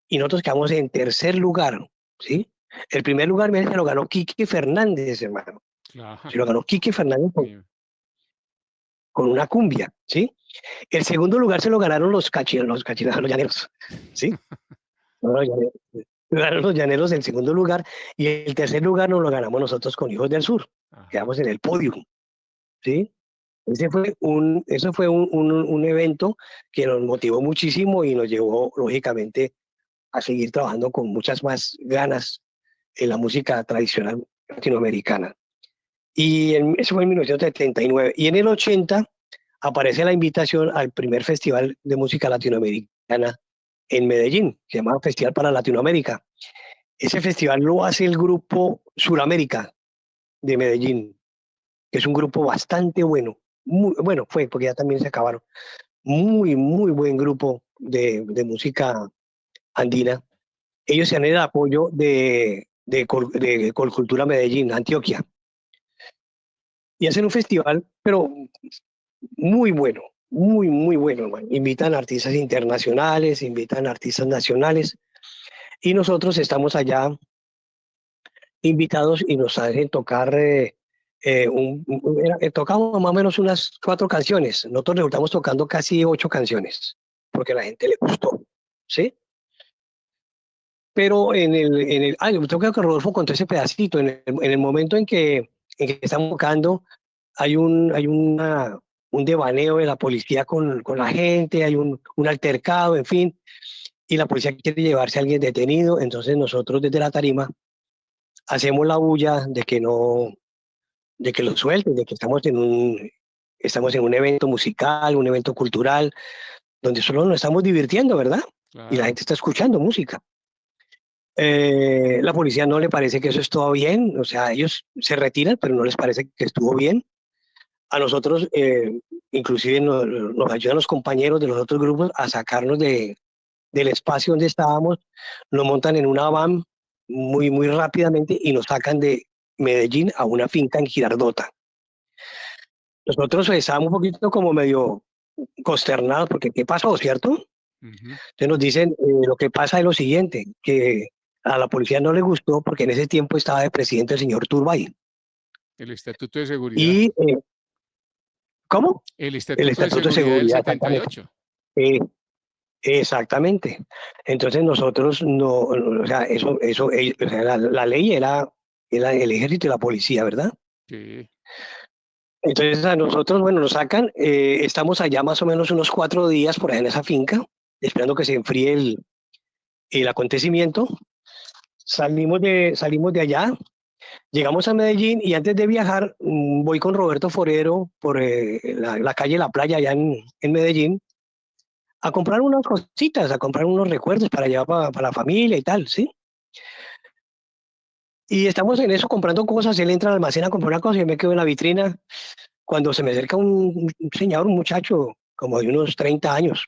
Y nosotros quedamos en tercer lugar, ¿sí? El primer lugar me lo ganó Quique Fernández, hermano. Claro. Se lo ganó Quique Fernández Sí. con una cumbia, ¿sí? El segundo lugar se lo ganaron los llaneros, ¿sí? Los llaneros. Ganaron los llaneros el segundo lugar y el tercer lugar nos lo ganamos nosotros con Hijos del Sur. Ajá. Quedamos en el podio, ¿sí? Eso fue un evento que nos motivó muchísimo y nos llevó, lógicamente, a seguir trabajando con muchas más ganas en la música tradicional latinoamericana. Eso fue en 1979. Y en el 80 aparece la invitación al primer festival de música latinoamericana en Medellín, que se llama Festival para Latinoamérica. Ese festival lo hace el grupo Suramérica de Medellín, que es un grupo bastante bueno. Muy, bueno, fue porque ya también se acabaron. Muy, muy buen grupo de música andina. Ellos se han el apoyo de Colcultura Medellín, Antioquia. Y hacen un festival, pero muy bueno, muy, muy bueno. Man. Invitan artistas internacionales, invitan artistas nacionales. Y nosotros estamos allá invitados y nos hacen tocar, tocamos más o menos unas 4 canciones. Nosotros resultamos tocando casi 8 canciones, porque a la gente le gustó, ¿sí? Pero yo creo que Rodolfo contó ese pedacito, en el momento en que estamos tocando, hay un devaneo de la policía con la gente, hay un altercado, en fin, y la policía quiere llevarse a alguien detenido, entonces nosotros desde la tarima hacemos la bulla de que no, de que lo suelten, de que estamos en un evento musical, un evento cultural, donde solo nos estamos divirtiendo, ¿verdad? Y la Claro. gente está escuchando música. La policía no le parece que eso estuvo bien, o sea, ellos se retiran, pero no les parece que estuvo bien. A nosotros, inclusive nos ayudan los compañeros de los otros grupos a sacarnos del espacio donde estábamos, nos montan en una van muy, muy rápidamente y nos sacan de Medellín a una finca en Girardota. Nosotros estábamos un poquito como medio consternados porque ¿qué pasó, cierto? Ujú. Entonces nos dicen, lo que pasa es lo siguiente, que a la policía no le gustó porque en ese tiempo estaba de presidente el señor Turbay. El Estatuto de Seguridad. Y, ¿cómo? El El Estatuto de Estatuto de Seguridad del Seguridad, exactamente. 78. Eh, Exactamente. Entonces nosotros no, o sea, o sea, la ley era el ejército y la policía, ¿verdad? Sí. Entonces a nosotros, bueno, nos sacan, estamos allá más o menos unos 4 días por allá en esa finca, esperando que se enfríe el acontecimiento. Salimos de allá, llegamos a Medellín y antes de viajar voy con Roberto Forero por la calle La Playa allá en Medellín a comprar unas cositas, a comprar unos recuerdos para llevar para la familia y tal, ¿sí? Y estamos en eso comprando cosas, él entra al almacén a comprar una cosa y yo me quedo en la vitrina cuando se me acerca un señor, un muchacho como de unos 30 años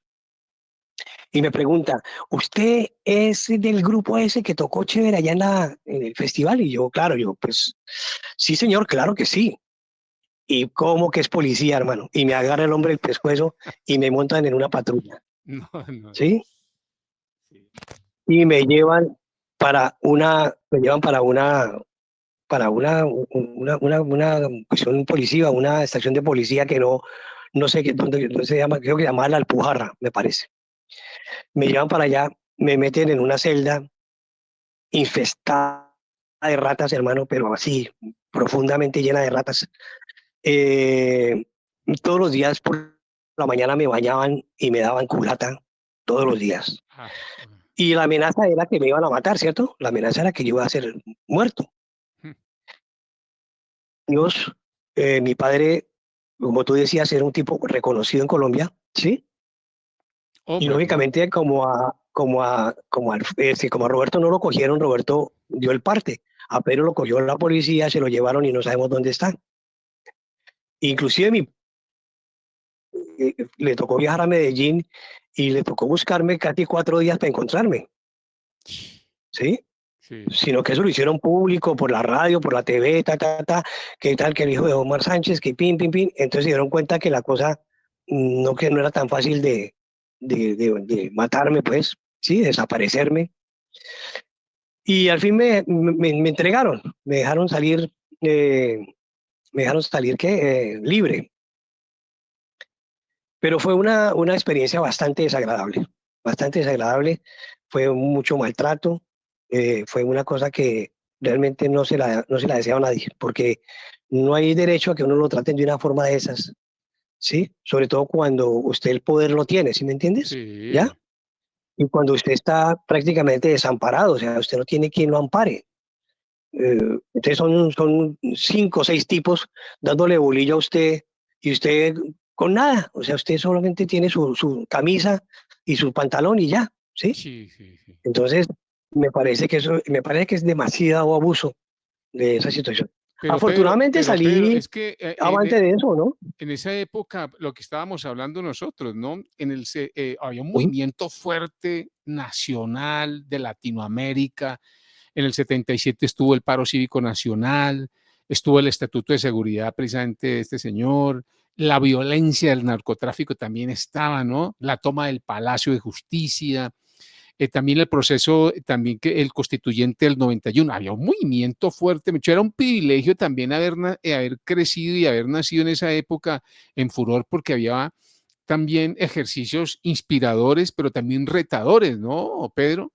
y me pregunta, ¿usted es del grupo ese que tocó chévere allá en el festival? Y yo, claro, yo, pues sí señor, claro que sí. ¿Y cómo que es policía, hermano? Y me agarra el hombre el pescuezo y me montan en una patrulla, No, no. ¿sí? Sí. Y me llevan para una cuestión policía, una estación de policía que no sé dónde se llama, creo que se llama La Alpujarra, me parece. Me llevan para allá, me meten en una celda infestada de ratas, hermano, pero así, profundamente llena de ratas. Eh, Todos los días por la mañana me bañaban y me daban culata, todos los días. Ah, bueno. Y la amenaza era que me iban a matar, ¿cierto? La amenaza era que yo iba a ser muerto. Mm. Dios, mi padre, como tú decías, era un tipo reconocido en Colombia, ¿sí? Y Hombre, ¿no? lógicamente como a Roberto no lo cogieron, Roberto dio el parte. A Pedro lo cogió la policía, se lo llevaron y no sabemos dónde está. Inclusive le tocó viajar a Medellín y le tocó buscarme casi 4 días para encontrarme, ¿sí? Sí. Sino que eso lo hicieron público por la radio, por la TV, que tal que el hijo de Omar Sánchez, que pin, pin, pin. Entonces se dieron cuenta que la cosa que no era tan fácil de matarme, pues, sí, desaparecerme. Y al fin me entregaron, eh, me dejaron salir ¿qué? Libre. Pero fue una experiencia bastante desagradable, fue mucho maltrato, fue una cosa que realmente no se la deseo a nadie, porque no hay derecho a que uno lo traten de una forma de esas, ¿sí? Sobre todo cuando usted el poder lo tiene, ¿sí me entiendes? ¿Ya? Sí. Y cuando usted está prácticamente desamparado, o sea, usted no tiene quien lo ampare. Entonces son 5 o 6 tipos dándole bolillo a usted y usted con nada, o sea, usted solamente tiene su camisa y su pantalón y ya, ¿sí? Sí, sí, sí. Entonces, me parece que es demasiado abuso de esa situación. Afortunadamente Pedro, salí es que avante de eso, ¿no? en esa época, lo que estábamos hablando nosotros, ¿no? Había un Ujú. movimiento fuerte nacional de Latinoamérica. En el 77 estuvo el paro cívico nacional, estuvo el Estatuto de Seguridad precisamente de este señor, la violencia del narcotráfico también estaba, ¿no? La toma del Palacio de Justicia, también el proceso, también que el constituyente del 91, había un movimiento fuerte, me era un privilegio también haber crecido y haber nacido en esa época en furor porque había también ejercicios inspiradores, pero también retadores, ¿no, Pedro?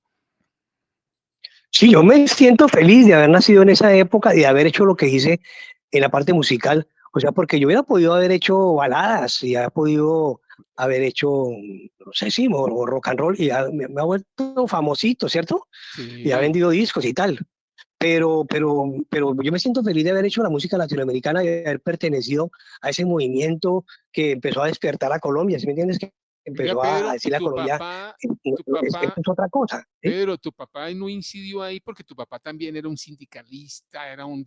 Sí, yo me siento feliz de haber nacido en esa época y de haber hecho lo que hice en la parte musical. O sea, porque yo hubiera podido haber hecho baladas y haber podido haber hecho, no sé, sí, rock and roll y me ha vuelto famosito, ¿cierto? Y ha Sí, vendido discos y tal. pero yo me siento feliz de haber hecho la música latinoamericana y de haber pertenecido a ese movimiento que empezó a despertar a Colombia, ¿sí me entiendes? Que Venga, empezó a Pedro, y decirle a Colombia, tu papá, esto es otra cosa, ¿sí? Pedro, tu papá no incidió ahí porque tu papá también era un sindicalista, era un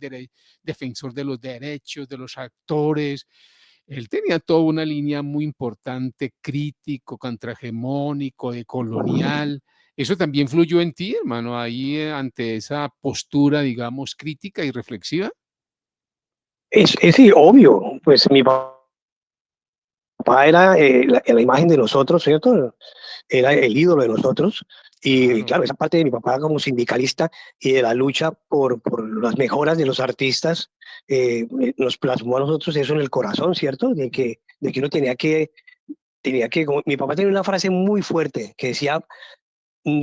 defensor de los derechos de los actores. Él tenía toda una línea muy importante, crítico, contrahegemónico, de colonial. Eso también fluyó en ti, hermano, ahí ante esa postura, digamos, crítica y reflexiva. Sí, obvio, pues mi papá era la imagen de nosotros, ¿cierto? Era el ídolo de nosotros. Y Claro. claro, esa parte de mi papá como sindicalista y de la lucha por las mejoras de los artistas, nos plasmó a nosotros eso en el corazón, ¿cierto? De que uno mi papá tenía una frase muy fuerte que decía,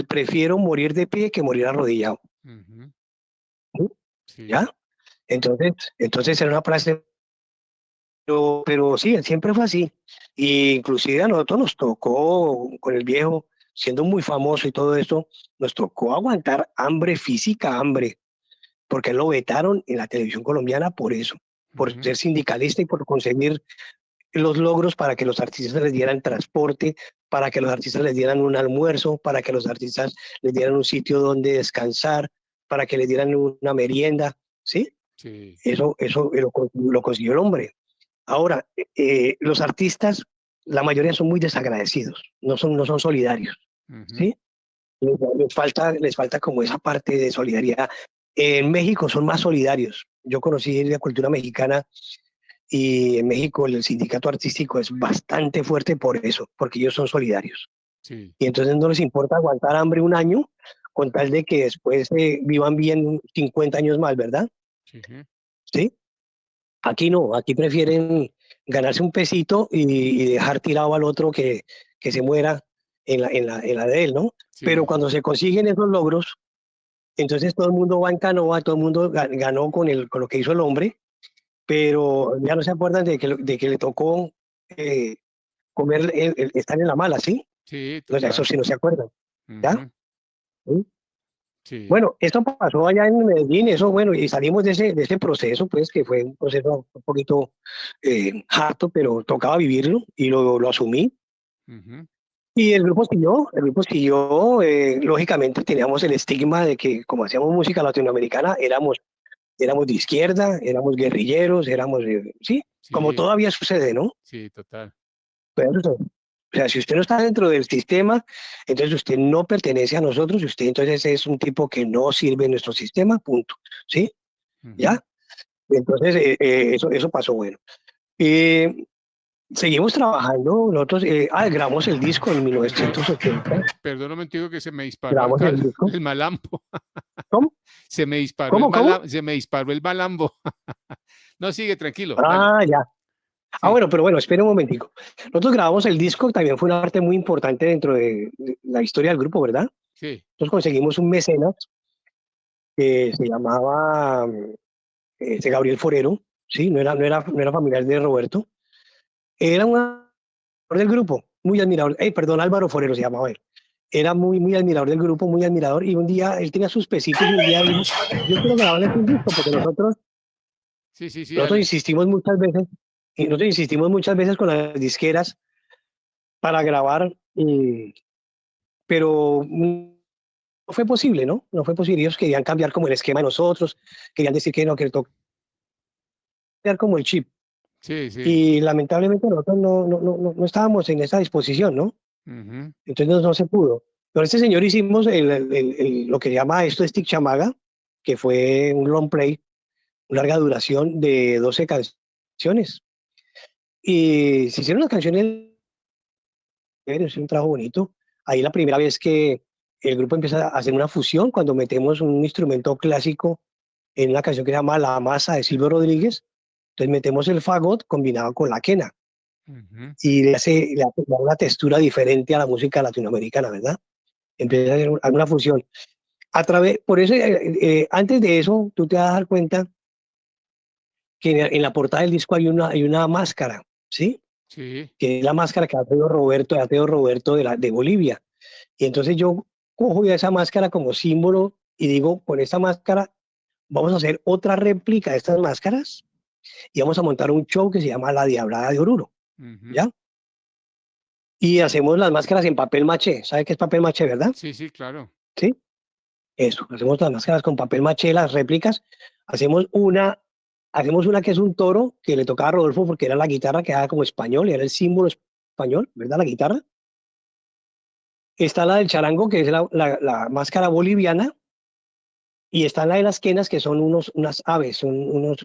prefiero morir de pie que morir arrodillado. Ujú. ¿Sí? Sí, ¿Ya? Entonces era una frase, pero sí, siempre fue así. Y inclusive a nosotros nos tocó, con el viejo, siendo muy famoso y todo eso, nos tocó aguantar hambre física, hambre, porque lo vetaron en la televisión colombiana por eso, por ujú, ser sindicalista y por conseguir los logros para que los artistas les dieran transporte, para que los artistas les dieran un almuerzo, para que los artistas les dieran un sitio donde descansar, para que les dieran una merienda, ¿sí? sí, Eso lo consiguió el hombre. Ahora, los artistas, la mayoría son muy desagradecidos, no son solidarios, ujú, ¿sí? Les falta como esa parte de solidaridad. En México son más solidarios. Yo conocí la cultura mexicana y en México el sindicato artístico es bastante fuerte por eso, porque ellos son solidarios. sí, Y entonces no les importa aguantar hambre un año con tal de que después vivan bien 50 años más, ¿verdad? sí, sí, ¿Sí? Aquí no, aquí prefieren ganarse un pesito y dejar tirado al otro que se muera en la de él, ¿no? Pero sí. cuando se consiguen esos logros, entonces todo el mundo va en canoa, todo el mundo ganó con lo que hizo el hombre, pero ya no se acuerdan de que le tocó eh, comer, estar en la mala, ¿sí? Sí, O sea, eso total. sí no se acuerdan, ¿ya? Ujú, ¿Sí? sí, Bueno, esto pasó allá en Medellín, eso, bueno, y salimos de ese proceso, pues, que fue un proceso un poquito harto, pero tocaba vivirlo y lo asumí. ujú, Y el grupo siguió, lógicamente teníamos el estigma de que como hacíamos música latinoamericana, éramos de izquierda, éramos guerrilleros, sí, como sí, todavía sucede, ¿no? sí, total. Pero, o sea, si usted no está dentro del sistema, entonces usted no pertenece a nosotros y usted entonces es un tipo que no sirve en nuestro sistema, punto, ¿sí? Ujú. ¿Ya? Entonces, eso pasó bueno. Eh, Seguimos trabajando, nosotros grabamos el disco en Perdón, 1980, perdón, un momentico que se me disparó grabamos acá el disco. el malambo. ¿Cómo? Se me disparó ¿Cómo? ¿Cómo? se me disparó el malambo. No, sigue, tranquilo, dale. Ah, ya. Sí, Bueno, pero bueno, espere un momentico. Nosotros grabamos el disco, también fue una parte muy importante dentro de la historia del grupo, ¿verdad? sí, Nosotros conseguimos un mecenas que se llamaba Gabriel Forero, sí, no era familiar de Roberto, era un admirador del grupo, muy admirador, perdón, Álvaro Forero se llamaba él, era muy, muy admirador del grupo, muy admirador, y un día él tenía sus pesitos y un día dijo, yo quiero grabarles un disco, porque nosotros, sí, sí, sí, nosotros dale. insistimos muchas veces, y nosotros insistimos muchas veces con las disqueras para grabar, pero no fue posible, ¿no? No fue posible, ellos querían cambiar como el esquema de nosotros, querían decir que no, que tocar como el chip. Sí, sí. Y lamentablemente nosotros no estábamos en esa disposición, ¿no? Ujú, Entonces no se pudo. Con este señor hicimos lo que llama esto Stick Chamaga, que fue un long play, una larga duración de 12 canciones. Y se hicieron las canciones, es un trabajo bonito. Ahí la primera vez que el grupo empieza a hacer una fusión, cuando metemos un instrumento clásico en una canción que se llama La Masa de Silvio Rodríguez, entonces metemos el fagot combinado con la quena ujú, y le da una textura diferente a la música latinoamericana, ¿verdad? Empieza a hacer una fusión. Por eso, antes de eso, tú te vas a dar cuenta que en la portada del disco hay una máscara, ¿sí? sí, Que es la máscara que ha traído Roberto de Bolivia. Y entonces yo cojo ya esa máscara como símbolo y digo, con esa máscara vamos a hacer otra réplica de estas máscaras y vamos a montar un show que se llama La Diablada de Oruro, Ujú. ¿ya? Y hacemos las máscaras en papel maché. ¿Sabe qué es papel maché, verdad? Sí, sí, claro. Sí, eso. Hacemos las máscaras con papel maché, las réplicas. Hacemos una, hacemos una que es un toro que le tocaba a Rodolfo porque era la guitarra que era como español, y era el símbolo español, ¿verdad? La guitarra. Está la del charango, que es la máscara boliviana, y está la de las quenas, que son unas aves, son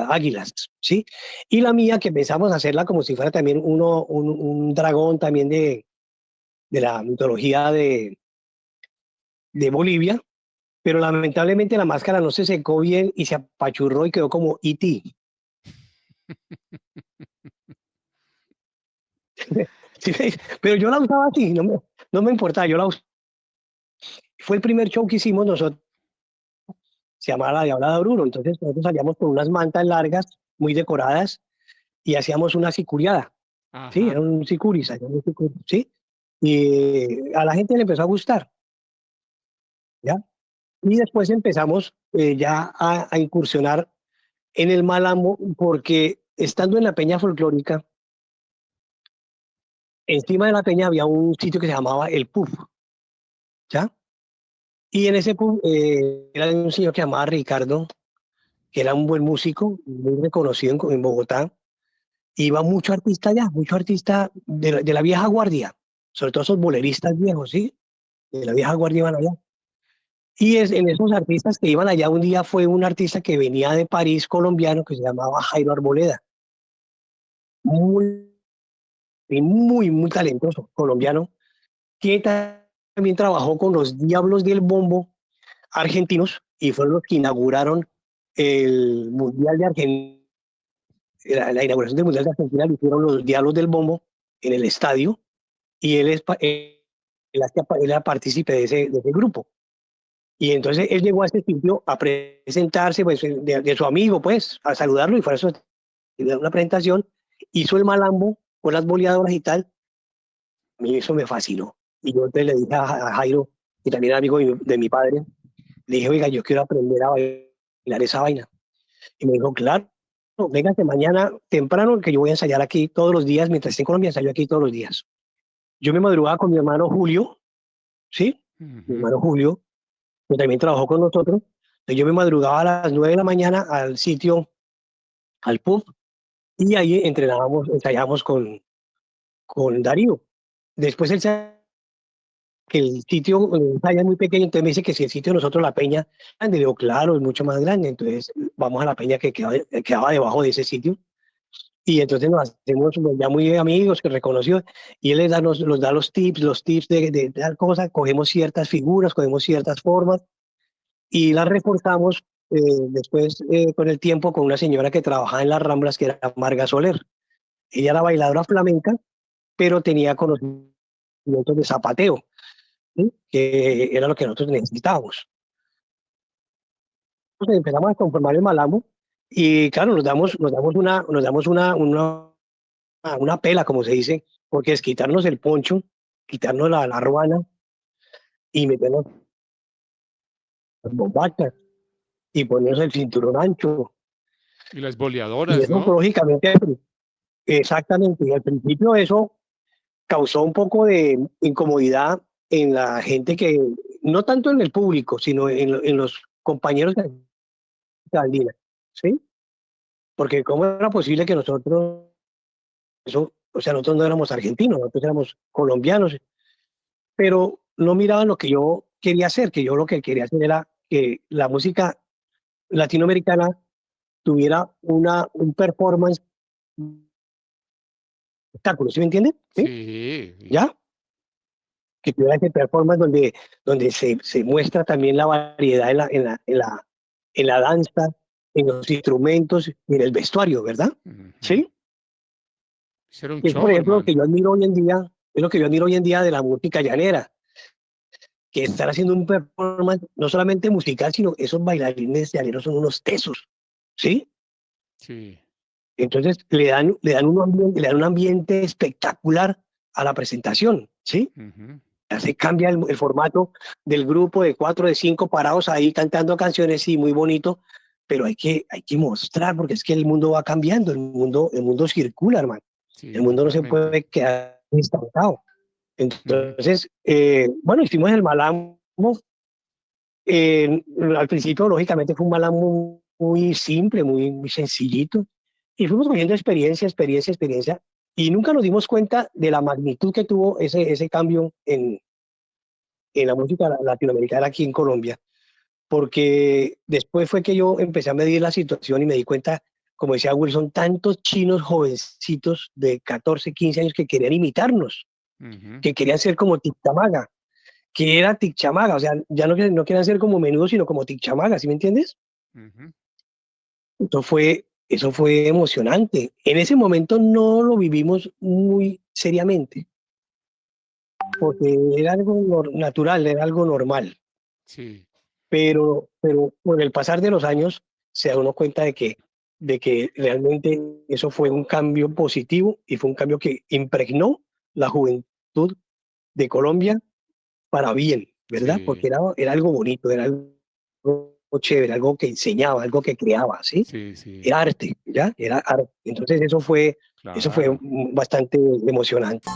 águilas, ¿sí? Y la mía, que pensamos hacerla como si fuera también un dragón también de la mitología de Bolivia, pero lamentablemente la máscara no se secó bien y se apachurró y quedó como E.T. ¿Sí? Pero yo la usaba así, no me importaba, yo la usaba. Fue el primer show que hicimos nosotros, se llamaba La Diabla de Oruro, entonces nosotros salíamos con unas mantas largas, muy decoradas, y hacíamos una sicuriada, ¿sí? Ajá. Era un sicuris, ¿sí? Y a la gente le empezó a gustar, ¿ya? Y después empezamos ya a incursionar en el malambo, porque estando en la peña folclórica, encima de la peña había un sitio que se llamaba El Pub, ¿ya? Y en ese pub era de un señor que se llamaba Ricardo, que era un buen músico, muy reconocido en Bogotá. Iba mucho artista allá, mucho artista de la vieja guardia, sobre todo esos boleristas viejos, ¿sí? De la vieja guardia iban allá. Y en esos artistas que iban allá, un día fue un artista que venía de París, colombiano, que se llamaba Jairo Arboleda, muy, muy talentoso, colombiano, que también trabajó con los Diablos del Bombo argentinos y fueron los que inauguraron el Mundial de Argentina. La inauguración del Mundial de Argentina lo hicieron los Diablos del Bombo en el estadio y él era partícipe de ese grupo. Y entonces él llegó a este sitio a presentarse, pues, de su amigo, pues, a saludarlo y fue eso, una presentación, hizo el malambo con las boleadoras y tal. A mí eso me fascinó. Y yo entonces le dije a Jairo, que también era amigo de mi padre, le dije, oiga, yo quiero aprender a bailar esa vaina. Y me dijo, claro, venga que mañana temprano, que yo voy a ensayar aquí todos los días, mientras esté en Colombia, ensayo aquí todos los días. Yo me madrugaba con mi hermano Julio, ¿sí? Mi Ujú. hermano Julio, que también trabajó con nosotros. Entonces yo me madrugaba a las 9 de la mañana al sitio, al pub, y ahí entrenábamos, ensayábamos con Darío. Después él sabe que el sitio ensaya es muy pequeño, entonces me dice que si el sitio de nosotros, la peña, grande, le digo, claro, es mucho más grande, entonces vamos a la peña que quedaba debajo de ese sitio. Y entonces nos hacemos ya muy amigos, que reconoció, y él nos da los tips de tal cosa, cogemos ciertas figuras, cogemos ciertas formas, y las reforzamos después con el tiempo con una señora que trabajaba en las Ramblas, que era Marga Soler. Ella era bailadora flamenca, pero tenía conocimientos de zapateo, ¿sí? Que era lo que nosotros necesitábamos. Entonces empezamos a conformar el malambo y claro, nos damos una pela, como se dice, porque es quitarnos el poncho, quitarnos la ruana y meternos las bombachas y ponernos el cinturón ancho. Y las Y boleadoras, eso, ¿no? lógicamente, exactamente, y al principio eso causó un poco de incomodidad en la gente que, no tanto en el público, sino en los compañeros de Andina, ¿sí? Porque cómo era posible que nosotros, eso, o sea, nosotros no éramos argentinos, nosotros éramos colombianos, pero no miraban lo que yo quería hacer, que yo lo que quería hacer era que la música latinoamericana tuviera un performance espectáculo, ¿sí me entienden? ¿Sí? Sí. ¿Ya? Que tuviera ese performance donde se muestra también la variedad en la danza, en los instrumentos y en el vestuario, ¿verdad? Ujú. ¿Sí? Ser un Que es, por show, ejemplo, lo que hermano. yo admiro hoy en día, es lo que yo admiro hoy en día de la música llanera, que están haciendo un performance no solamente musical, sino esos bailarines llaneros son unos tesos, ¿sí? Sí. Entonces le dan un ambiente espectacular a la presentación, ¿sí? Ujú. Se cambia el formato del grupo de 4, de 5 parados ahí cantando canciones, sí, muy bonito, pero hay que mostrar, porque es que el mundo va cambiando, el mundo circula, hermano. El Sí, mundo no se totalmente. puede quedar estancado. Ujú. Entonces, bueno, hicimos el Malambo. Al principio, lógicamente, fue un Malambo muy simple, muy sencillito, y fuimos cogiendo experiencia, experiencia, experiencia, y nunca nos dimos cuenta de la magnitud que tuvo ese cambio en la música latinoamericana aquí en Colombia, porque después fue que yo empecé a medir la situación y me di cuenta, como decía Wilson, tantos chinos jovencitos de 14, 15 años que querían imitarnos, Ujú. que querían ser como Tic-Chamaga, que era Tic-Chamaga, o sea, ya no querían ser como Menudo, sino como Tic-Chamaga, ¿sí me entiendes? Ujú. Eso fue emocionante. En ese momento no lo vivimos muy seriamente, porque era algo natural, era algo normal. Sí, Pero con el pasar de los años se da uno cuenta de que realmente eso fue un cambio positivo y fue un cambio que impregnó la juventud de Colombia para bien, ¿verdad? Porque sí, era algo bonito, era algo chévere, algo que enseñaba, algo que creaba, ¿sí? sí, sí, Era arte, ¿ya? Era arte. Entonces eso fue claro. bastante emocionante.